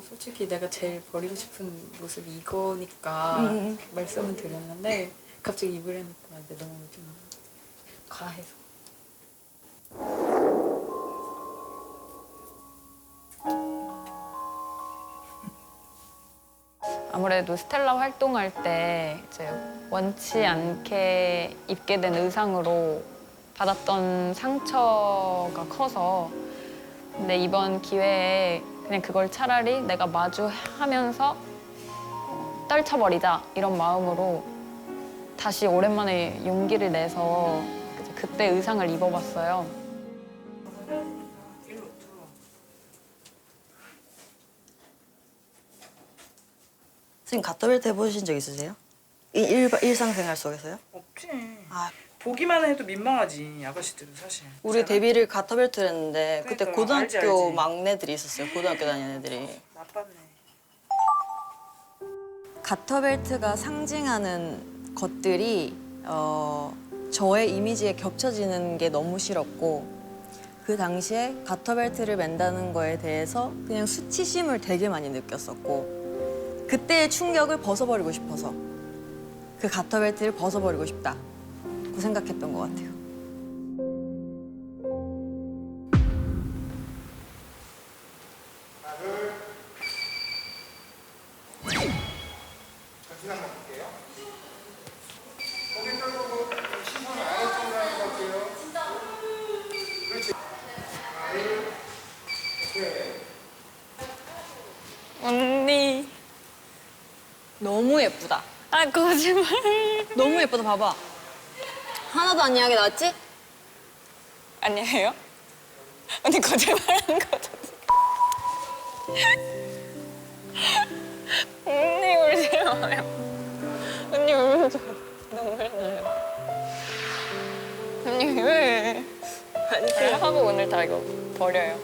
솔직히 내가 제일 버리고 싶은 모습이 이거니까 말씀은 드렸는데 갑자기 입을 해놓고 나한테 너무 좀 과해서. 아무래도 스텔라 활동할 때 이제 원치 않게 입게 된 의상으로 받았던 상처가 커서 근데 이번 기회에 그냥 그걸 차라리 내가 마주하면서 떨쳐버리자 이런 마음으로 다시 오랜만에 용기를 내서 그때 의상을 입어봤어요. 선생님 갓더벨트 해보신 적 있으세요? 일상생활 속에서요? 없지. 보기만 해도 민망하지 아가씨들은 사실. 우리 데뷔를 갓더벨트를 했는데 그때 그러니까, 고등학교 알지. 막내들이 있었어요. 고등학교 다니는 애들이. 나빴네. 갓터벨트가 상징하는 것들이 저의 이미지에 겹쳐지는 게 너무 싫었고 그 당시에 갓터벨트를 맨다는 거에 대해서 그냥 수치심을 되게 많이 느꼈었고 그때의 충격을 벗어버리고 싶어서 그 갓터벨트를 벗어버리고 싶다 그 생각했던 것 같아요. 언니. 너무 예쁘다. 아 거짓말. 너무 예쁘다. 봐봐. 하나도 안 야하게 나왔지? 아니에요? 언니 거짓말하는 거 같아. 언니 울지 마요. 언니 울면 저 눈물 나요. 언니 왜? 아니 하고 오늘 다 이거 버려요.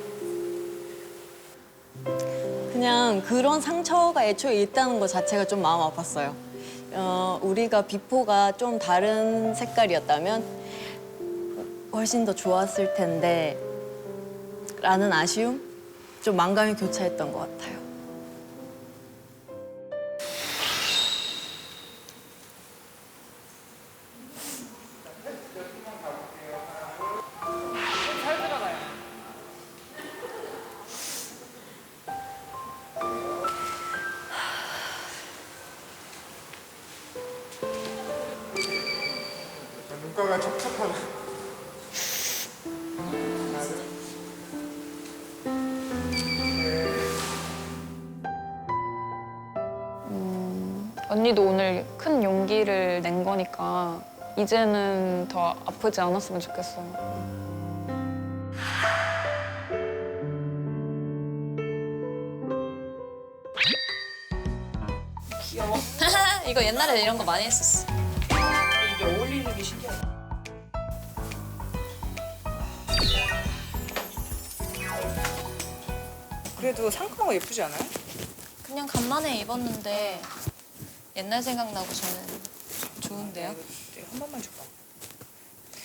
그냥 그런 상처가 애초에 있다는 것 자체가 좀 마음 아팠어요. 우리가 비포가 좀 다른 색깔이었다면 훨씬 더 좋았을 텐데 라는 아쉬움? 좀 만감이 교차했던 것 같아요. 잘 들어가요. 눈가가 촉촉하네. 언니도 오늘 큰 용기를 낸 거니까 이제는 더 아프지 않았으면 좋겠어요. 귀여워. 이거 옛날에 이런 거 많이 했었어. 이게 어울리는 게 신기하다. 그래도 상큼하고 예쁘지 않아요? 그냥 간만에 입었는데 옛날 생각나고 저는 좋은데요? 내가 한 번만 줘봐.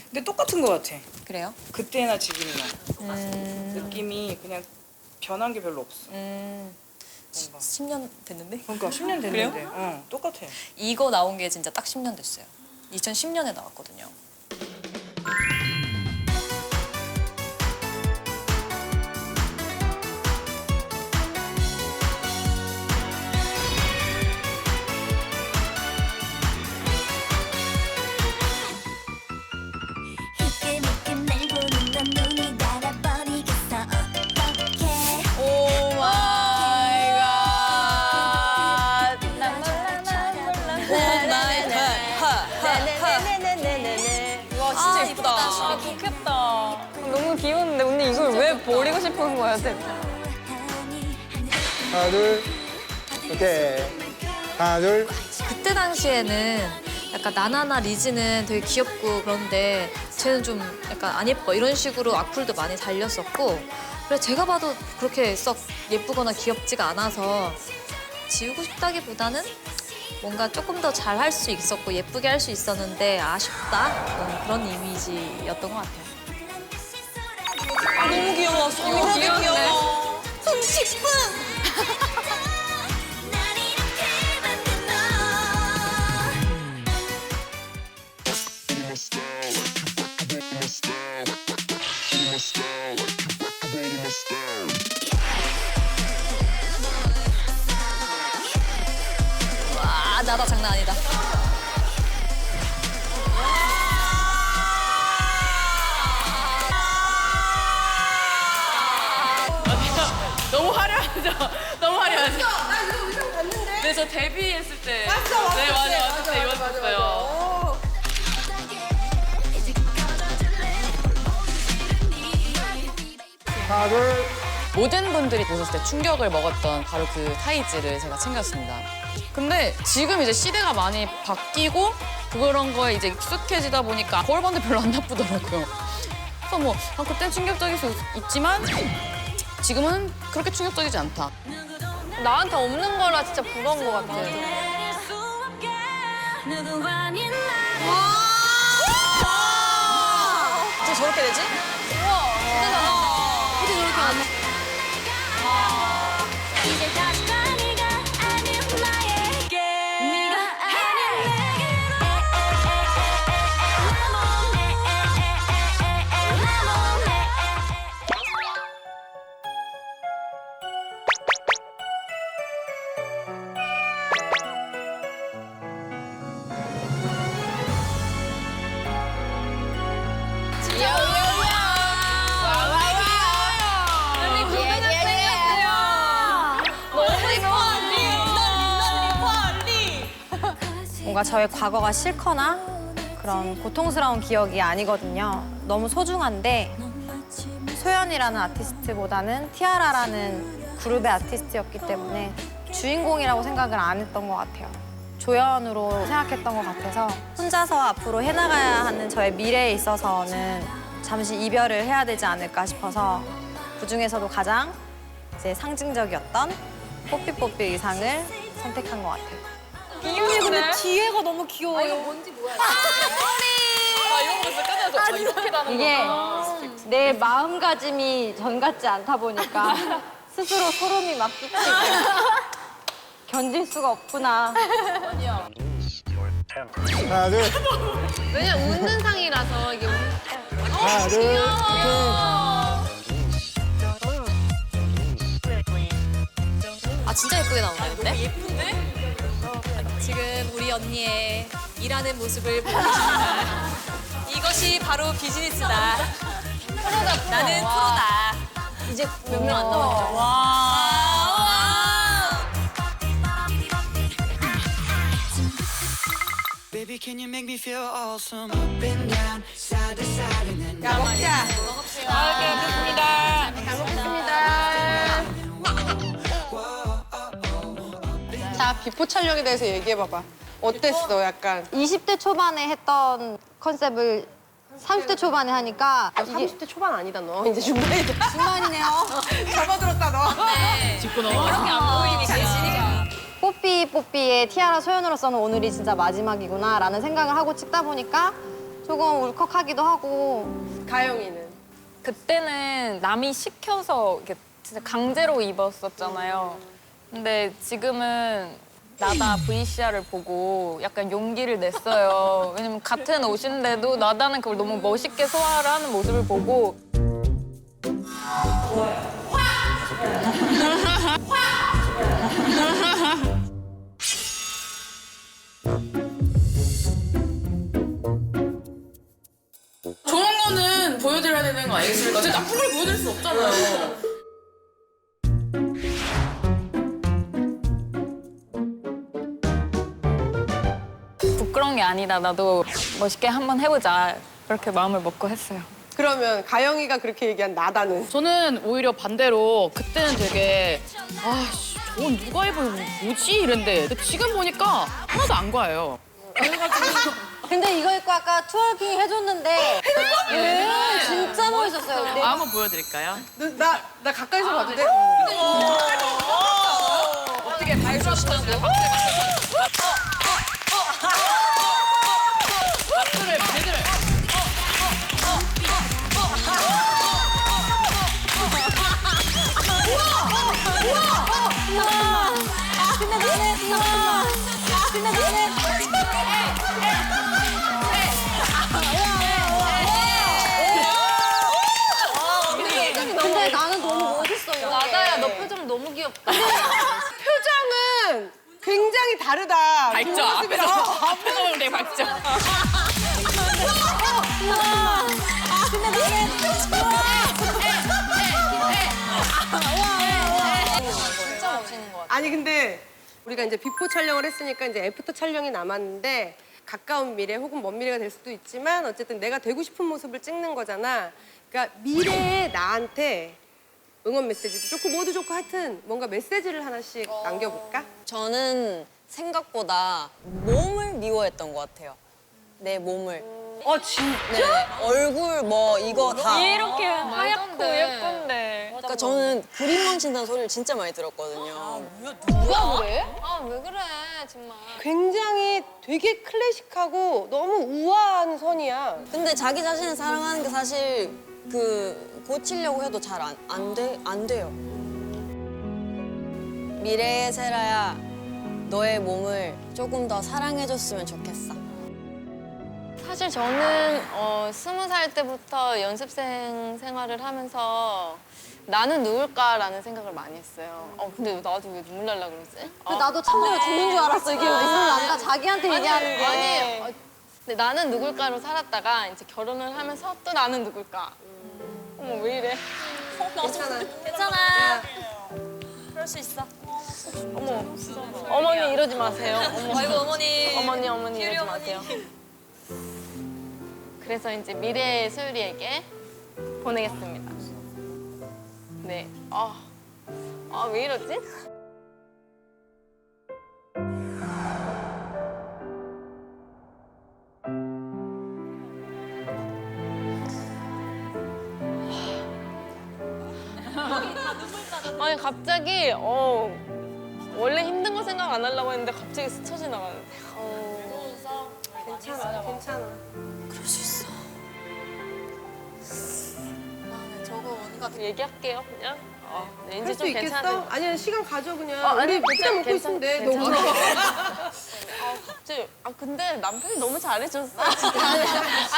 근데 똑같은 거 같아. 그래요? 그때나 지금이나. 느낌이 그냥 변한 게 별로 없어. 10년 됐는데? 그러니까 10년 됐는데. 그래요? 똑같아. 이거 나온 게 진짜 딱 10년 됐어요. 2010년에 나왔거든요. 오 마이 갓. 와 진짜 예쁘다. 아, 좋겠다. 너무 귀여운데 언니 이걸 왜 버리고 싶은 거야 대체? 하나 둘 오케이 하나 둘 그때 당시에는 약간 나나나 리즈는 되게 귀엽고 그런데 쟤는 좀 약간 안 예뻐 이런 식으로 악플도 많이 달렸었고 그래서 제가 봐도 그렇게 썩 예쁘거나 귀엽지가 않아서 지우고 싶다기보다는 뭔가 조금 더 잘 할 수 있었고 예쁘게 할 수 있었는데 아쉽다 그런 이미지였던 것 같아요. 너무 귀여워. 너무 귀여워. 흠칫뿡. 와 나다 장난 아니다. 너무 화려하죠? 너무 화려하죠? 나 이거 의상 봤는데. 네, 저 데뷔했을 때. 왔어. 네, 왔을 때 입었었어요. 하나둘. 모든 분들이 보셨을 때 충격을 먹었던 바로 그 타이즈를 제가 챙겼습니다. 근데 지금 이제 시대가 많이 바뀌고 그런 거에 이제 익숙해지다 보니까 거울 봤는데 별로 안 나쁘더라고요. 그래서 뭐 그땐 충격적일 수 있지만 지금은 그렇게 충격적이지 않다. 나한테 없는 거라 진짜 부러운 것 같아. 어떻게 저렇게 되지? 우와, 진짜다. 어떻게 저렇게 안 돼? 이제 다시 네가 아닌 나에게 네가 아닌 내게로 뭔가 저의 과거가 싫거나 그런 고통스러운 기억이 아니거든요. 너무 소중한데 소연이라는 아티스트보다는 티아라라는 그룹의 아티스트였기 때문에 주인공이라고 생각을 안 했던 것 같아요. 조연으로 생각했던 것 같아서 혼자서 앞으로 해나가야 하는 저의 미래에 있어서는 잠시 이별을 해야 되지 않을까 싶어서 그중에서도 가장 이제 상징적이었던 뽀삐뽀삐 의상을 선택한 것 같아요. 언니 근데 뒤에가 너무 귀여워요. 이거 뭔지 뭐야? 이런 거 끝내서 이렇게 나는 이게 거구나. 내 마음가짐이 전 같지 않다 보니까 스스로 소름이 막 끼치고 견딜 수가 없구나. 하나 둘. 왜냐 웃는 상이라서 이게 하나 둘. 아 진짜 예쁘게 나오네. 근데? 예쁜데? 지금 우리 언니의 일하는 모습을 보고 계십니다. 이것이 바로 비즈니스다. 프로다. 나는 프로다. 이제 몇 명 안 남았죠. Baby, can you make me feel awesome? Up and down, side to side, and then 야 먹자. 잘 먹겠습니다. 자, 비포 촬영에 대해서 얘기해봐봐. 어땠어, 약간? 20대 초반에 했던 컨셉을 30대 초반에 하니까 30대 초반 아니다, 너. 이제 중반이다. 중반이네요. 잡아들었다, 너. 짚고 넘어가. 이렇게 안 보이니까. 뽀삐뽀삐의 티아라 소연으로서는 오늘이 진짜 마지막이구나라는 생각을 하고 찍다 보니까 조금 울컥하기도 하고. 가영이는? 그때는 남이 시켜서 이렇게 진짜 강제로 입었었잖아요. 근데 지금은 나다 VCR을 보고 약간 용기를 냈어요. 왜냐면 같은 옷인데도 나다는 그걸 너무 멋있게 소화를 하는 모습을 보고 좋은 거는 보여드려야 되는 거 아니겠습니까? 근데 나쁜 걸 보여드릴 수 없잖아요. 부끄러운 게 아니다. 나도 멋있게 한번 해보자. 그렇게 마음을 먹고 했어요. 그러면 가영이가 그렇게 얘기한 나다는? 저는 오히려 반대로 그때는 되게 아씨 저건 누가 입으면 뭐지 이랬는데 지금 보니까 하나도 안 과해요. 근데 이거 입고 아까 트월킹 해줬는데 진짜 멋있었어요. 근데 한번 보여드릴까요? 나 가까이서 봐도 돼? 어떻게 다 해주시는데? 박수를 제대로. 근데 나는 너무 멋있어. 이거. 나다야, 너 표정 너무 귀엽다. 표정은 굉장히 다르다. 밝죠? 앞에서 그래, 밝죠? 진짜 멋있는 것 같아. 아니 근데 우리가 이제 비포 촬영을 했으니까 이제 애프터 촬영이 남았는데 가까운 미래 혹은 먼 미래가 될 수도 있지만 어쨌든 내가 되고 싶은 모습을 찍는 거잖아. 그러니까 미래의 나한테 응원 메시지도 좋고 뭐도 좋고 하여튼 뭔가 메시지를 하나씩 남겨볼까? 저는 생각보다 몸을 미워했던 것 같아요. 내 몸을. 진짜? 네. 얼굴 뭐 이거 다. 이렇게 하얗고 예쁜데. 그러니까 저는 그림만 친다는 소리를 진짜 많이 들었거든요. 누가 그래? 아, 왜 그래, 정말. 굉장히 되게 클래식하고 너무 우아한 선이야. 근데 자기 자신을 사랑하는 게 사실 고치려고 해도 잘 안 돼요. 미래의 세라야, 너의 몸을 조금 더 사랑해줬으면 좋겠어. 사실 저는 20살 때부터 연습생 생활을 하면서 나는 누굴까라는 생각을 많이 했어요. 근데 나도 왜 눈물 날라 그러지? 나도 참으로 죽는 줄 알았어. 이게 눈물 난다. 자기한테 얘기하는 게. 아니, 근데 나는 누굴까로 살았다가 이제 결혼을 하면서 또 나는 누굴까. 어머, 왜 이래? 괜찮아. 그럴 수 있어. 어머, 어머니 이러지 마세요. 아이고, 어머니. 어머니 이러지 마세요. 그래서 이제 미래의 소율이에게 보내겠습니다. 네. 왜 이러지? 아니 갑자기 원래 힘든 거 생각 안 하려고 했는데 갑자기 스쳐 지나가는데. 괜찮아. 그럴 수 있어. 저거 언니가 얘기할게요 그냥. 네, 할 이제 수 좀 있겠어? 괜찮아요. 아니야 시간 가져 그냥. 아니, 우리 피자 먹고 있으면 돼. 너무. 갑자기 근데 남편이 너무 잘해줬어.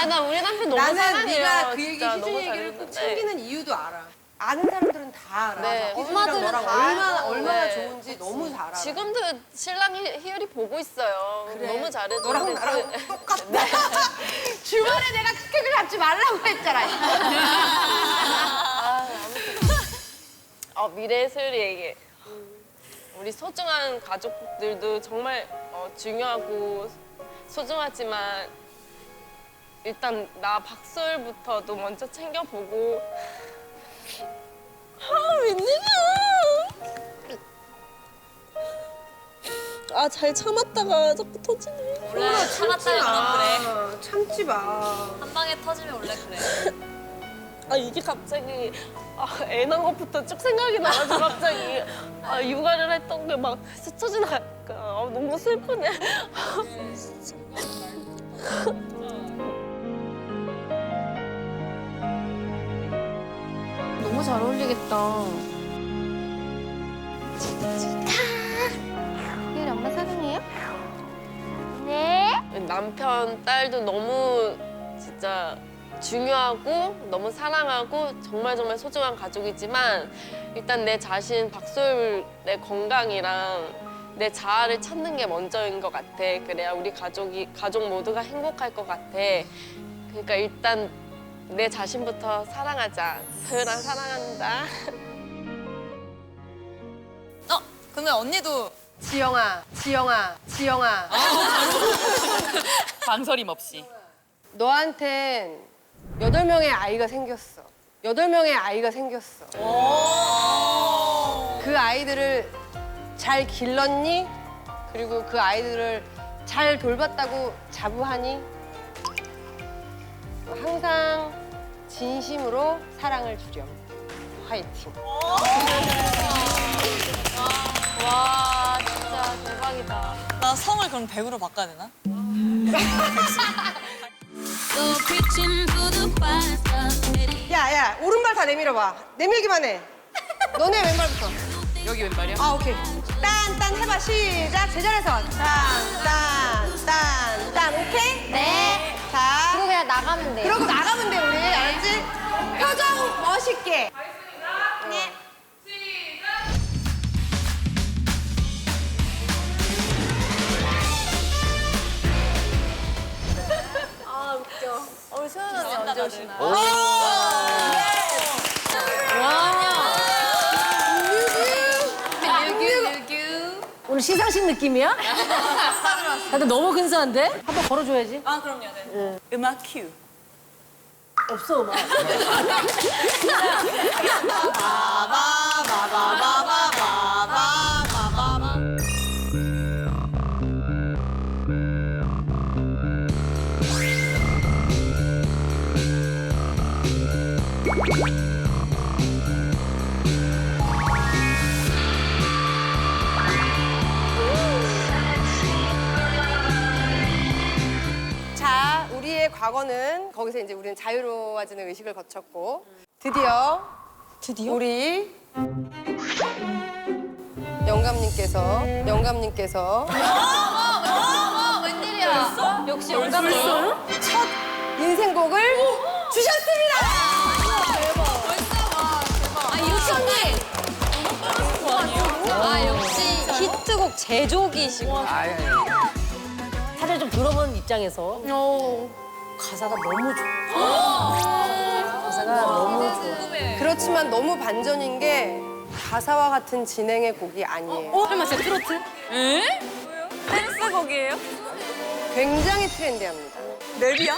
나 우리 남편 너무 나는 사랑해요. 네가 그 얘기 진짜 희준 너무 얘기를 꼭 잘해줬는데. 챙기는 이유도 알아. 아는 사람들은 다 알아. 네, 희준이랑 엄마들은 너랑 다 얼마나 알고. 좋은지 너무 잘 알아. 지금도 신랑 희열이 보고 있어요. 그래. 너무 잘해줘. 너랑 나랑 똑같아. 주말에 내가 스케줄 잡지 말라고 했잖아. 미래의 소율이에게 우리 소중한 가족들도 정말 중요하고 소중하지만 일단 나 박소율부터도 먼저 챙겨보고 웬일이야. 잘 참았다가 자꾸 터지네. 원래 참았다가 그래. 참지 마. 한 방에 터지면 원래 그래. 이게 갑자기 애 낳은 것부터 쭉 생각이 나가지고 갑자기 육아를 했던 게 막 스쳐 지나가니까 너무 슬프네. 너무 잘 어울리겠다. 희열이 엄마 사랑해요? 네. 남편, 딸도 너무 진짜 중요하고 너무 사랑하고 정말 소중한 가족이지만 일단 내 자신 박소율의 건강이랑 내 자아를 찾는 게 먼저인 것 같아. 그래야 우리 가족 모두가 행복할 것 같아. 그러니까 일단 내 자신부터 사랑하자. 소율아 사랑한다. 그러면 언니도 지영아. 망설임 없이. 너한텐 8명의 아이가 생겼어. 8명의 아이가 생겼어. 그 아이들을 잘 길렀니? 그리고 그 아이들을 잘 돌봤다고 자부하니 항상 진심으로 사랑을 주렴. 화이팅. 와 진짜 대박이다. 나 성을 그럼 백으로 바꿔야 되나? 야야 오른발 다 내밀어봐. 내밀기만 해. 너네 왼발부터. 여기 왼발이야? 아 오케이. 딴 해봐. 시작. 제자리에서 딴 오케이? 네. 자. 그리고 그냥 나가면 돼. 그러고 나가면 돼 우리. 알았지? 표정 멋있게. 네. 아 웃겨. 우리 소연 언니 언제 오시나? 오늘 시상식 느낌이야? 근데 너무 근사한데? 한번 걸어줘야지. 아 그럼요. 네. 음악 큐. 없어 음악. 자, 우리의 과거는 거기서 이제 우리는 자유로워지는 의식을 거쳤고 드디어 우리 영감님께서 웬일이야? 역시 영감 벌써요? 첫 인생곡을 주셨습니다. 아 이렇게 언니. 아 역시 히트곡 제조기시구나. 사실 좀 들어본 입장에서 가사가 너무 좋아. 가사가 너무 좋아. 그렇지만 너무 반전인 게 가사와 같은 진행의 곡이 아니에요. 설마 진짜 트로트? 에? 댄스 곡이에요? 굉장히 트렌디합니다. 랩이야?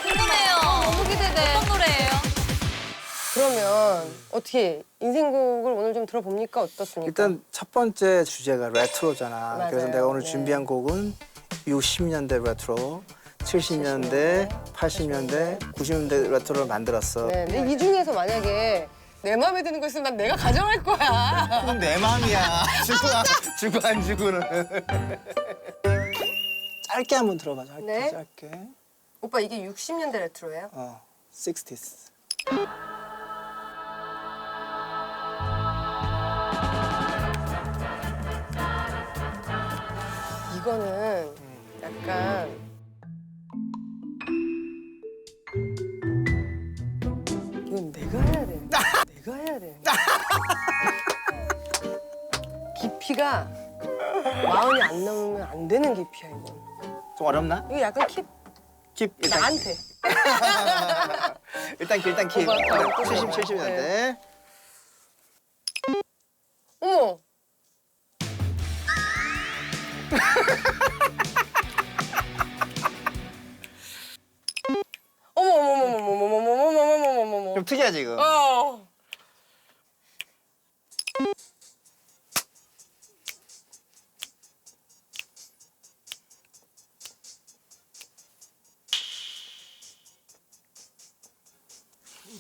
궁금해요. 너무 기대돼. 어떤 노래예요? 그러면 어떻게 인생곡을 오늘 좀 들어봅니까? 어떻습니까? 일단 첫 번째 주제가 레트로잖아. 맞아요. 그래서 내가 오늘 네. 준비한 곡은 60년대 레트로, 70년대, 80년대, 90년대 레트로를 만들었어. 네, 근데 이 중에서 만약에 내 마음에 드는 거 있으면 난 내가 가져갈 거야. 그건 내 마음이야. 주고 안 주고는. 짧게 한번 들어봐. 짧게. 네. 짧게. 오빠 이게 60년대 레트로예요? 60s. 이거는 약간 이건 내가 해야 돼. 내가 해야 돼. 깊이가 마흔이 안 넘으면 안 되는 깊이야 이건. 좀 어렵나? 이거 약간 킵. 킵. 일단 나한테. 일단 킵. 오빠, 70년대. 어머. 어머머머머머머머머머머머머머머. 좀 특이하지 이거.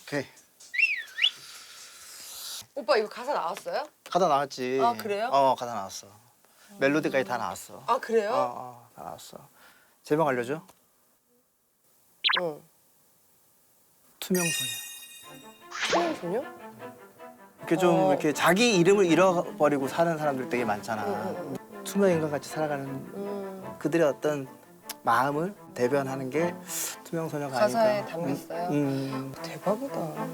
오케이. 오빠 이거 가사 나왔어요? 가사 나왔지. 아, 그래요? 가사 나왔어. 멜로디까지 다 나왔어. 아 그래요? 다 나왔어. 제목 알려줘? 응. 투명소녀. 투명소녀? 이렇게 좀 이렇게 자기 이름을 잃어버리고 사는 사람들 되게 많잖아. 투명 인간 같이 살아가는 그들의 어떤 마음을 대변하는 게 투명소녀가 아닐까. 가사에 담겼어요? 대박이다.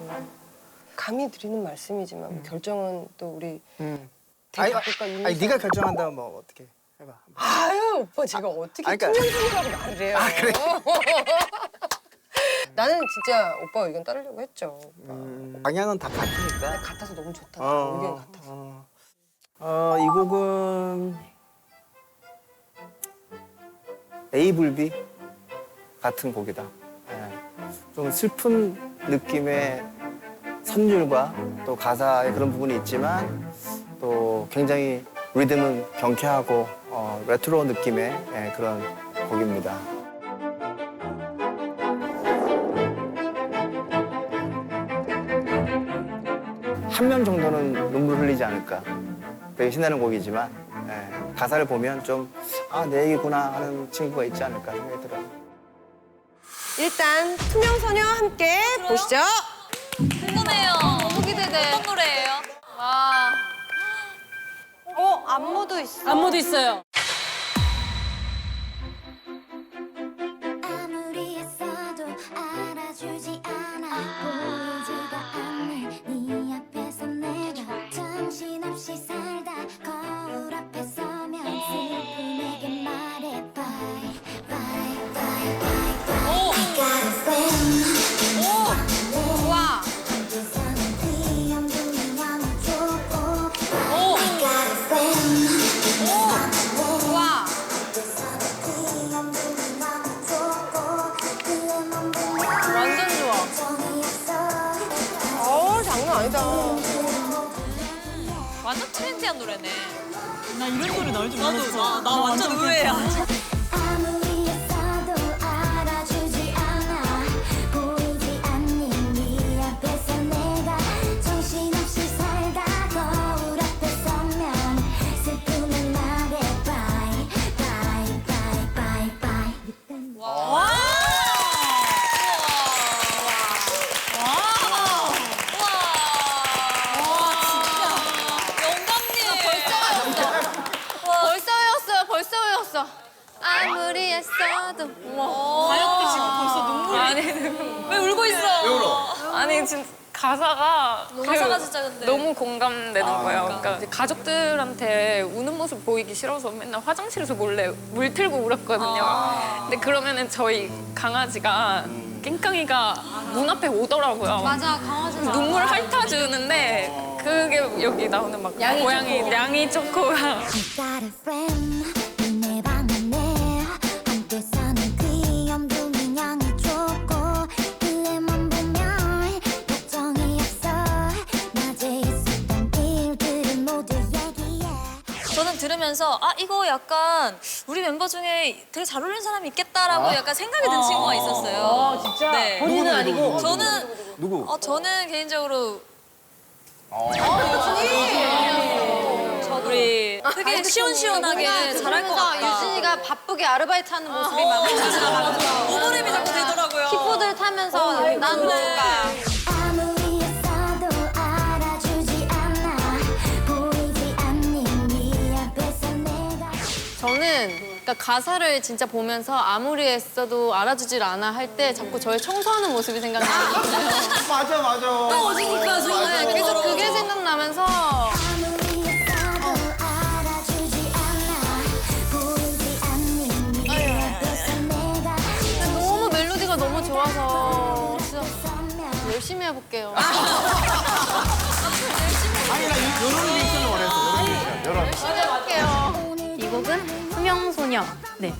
감히 드리는 말씀이지만 결정은 또 우리 대작곡가 윤희 아니 네가 결정한다면 뭐 어떻게 해봐. 아유 오빠 제가 어떻게 아니, 그러니까- 투명소녀라고 말을 해요. 아, 그래? 나는 진짜 오빠 의견 따르려고 했죠. 방향은 다 같으니까. 같아서 너무 좋다. 의견 같아서. 이 곡은 에이블비 같은 곡이다. 예. 좀 슬픈 느낌의 선율과 또 가사에 그런 부분이 있지만 또 굉장히 리듬은 경쾌하고 레트로 느낌의 그런 곡입니다. 한 명 정도는 눈물 흘리지 않을까. 되게 신나는 곡이지만 가사를 보면 좀 내 얘기구나 하는 친구가 있지 않을까 생각이 들어요. 일단 투명소녀 함께 보시죠. 궁금해요. 너무 기대돼. 어떤 노래예요? 와. 안무도 있어. 안무도 있어요. 아무리 했어도 알아주지 않아 보이지가 않네 네 앞에서 내가 정신없이 살다 거울 앞에 서면 슬픔에게 말해 bye bye bye bye bye I got a friend 와. 어디서는 귀염둥이 양을 줬고 I got a friend 와. 완전 좋아. 장난 아니다. 완전 트렌디한 노래네. 나 이런 노래 나올 줄 나도, 몰랐어. 나 완전 의외야. 아무리 했어도 알아주지 않아 보이지 않는 네 앞에서 내가 정신없이 살다 거울 앞에 서면 슬픔을 말해 bye bye bye bye bye 와. 벌써 외웠어. 아무리 했어도. 가혁도 지금 벌써 눈물이. 아니, 왜 울고 있어? 왜 울어? 아니 지금 가사가 가사가 진짜 근데 너무 공감되는 거예요. 그러니까 이제 가족들한테 우는 모습 보이기 싫어서 맨날 화장실에서 몰래 물 틀고 울었거든요. 근데 그러면은 저희 강아지가 깽깡이가 문 앞에 오더라고요. 맞아, 강아지. 눈물 핥아주는데 그게 여기 나오는 막 양이 고양이 초코. 양이 초코가 I got a friend 내 방 안에 함께서는 귀염둥이 양을 줬고 그애만 보면 걱정이 없어 낮에 있었던 일들을 모두 얘기해 저는 들으면서 이거 약간 우리 멤버 중에 되게 잘 어울리는 사람이 있겠다라고 약간 생각이 든 친구가 있었어요. 진짜? 네. 본인은 아니고? 저는 누구? 저는 개인적으로 우리 되게 시원시원하게 잘할 것 같다. 유진이가 바쁘게 아르바이트하는 모습이 마음에 들어요. 오버랩이 자꾸 되더라고요. 킥보드를 타면서 난 누가. 아무리 했어도 알아주지 않아 보이지 않는 네 앞에서 내가 저는 그러니까 가사를 진짜 보면서 아무리 애써도 알아주질 않아 할 때 자꾸 저의 청소하는 모습이 생각나요. 맞아. 또 어디니까 네, 계속 그게 생각나면서 아무리 했어도 알아주지 않아 보이지 않는 네 앞에서 내가 너무 멜로디가 너무 좋아서 진짜 열심히 해볼게요. 아니 나 이런 리액션을 원했어. 열심히 해볼게요. 이 곡은 투명소녀. 네.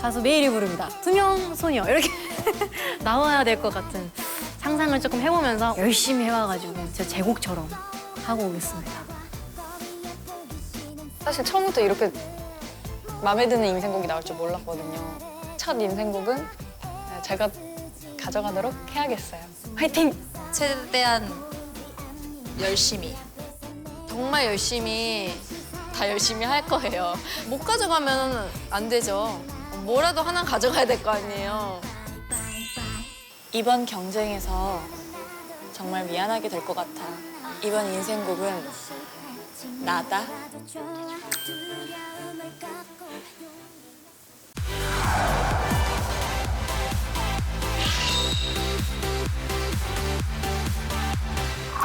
가수 메일이 부릅니다. 투명소녀. 이렇게 나와야 될 것 같은 상상을 조금 해보면서 열심히 해와가지고 제 곡처럼 하고 오겠습니다. 사실 처음부터 이렇게 마음에 드는 인생곡이 나올 줄 몰랐거든요. 첫 인생곡은 제가 가져가도록 해야겠어요. 화이팅! 최대한 열심히. 정말 열심히 다 열심히 할 거예요. 못 가져가면 안 되죠. 뭐라도 하나 가져가야 될 거 아니에요. 이번 경쟁에서 정말 미안하게 될 것 같아. 이번 인생곡은 나다.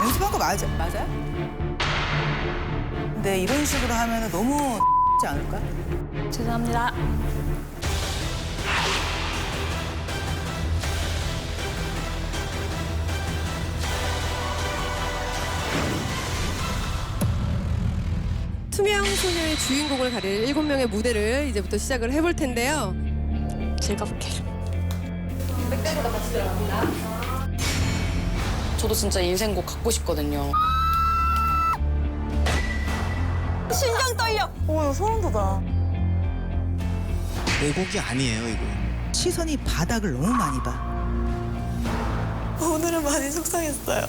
연습한 거 맞아요? 근데 이런 식으로 하면 너무 X지 않을까? 죄송합니다. 투명소녀의 주인공을 가릴 7명의 무대를 이제부터 시작을 해볼 텐데요. 즐겁게. 백댄보다 같이 들어갑니다. 저도 진짜 인생곡 갖고 싶거든요. 심장 떨려. 오, 소름 돋아. 왜곡이 아니에요, 이거. 시선이 바닥을 너무 많이 봐. 오늘은 많이 속상했어요.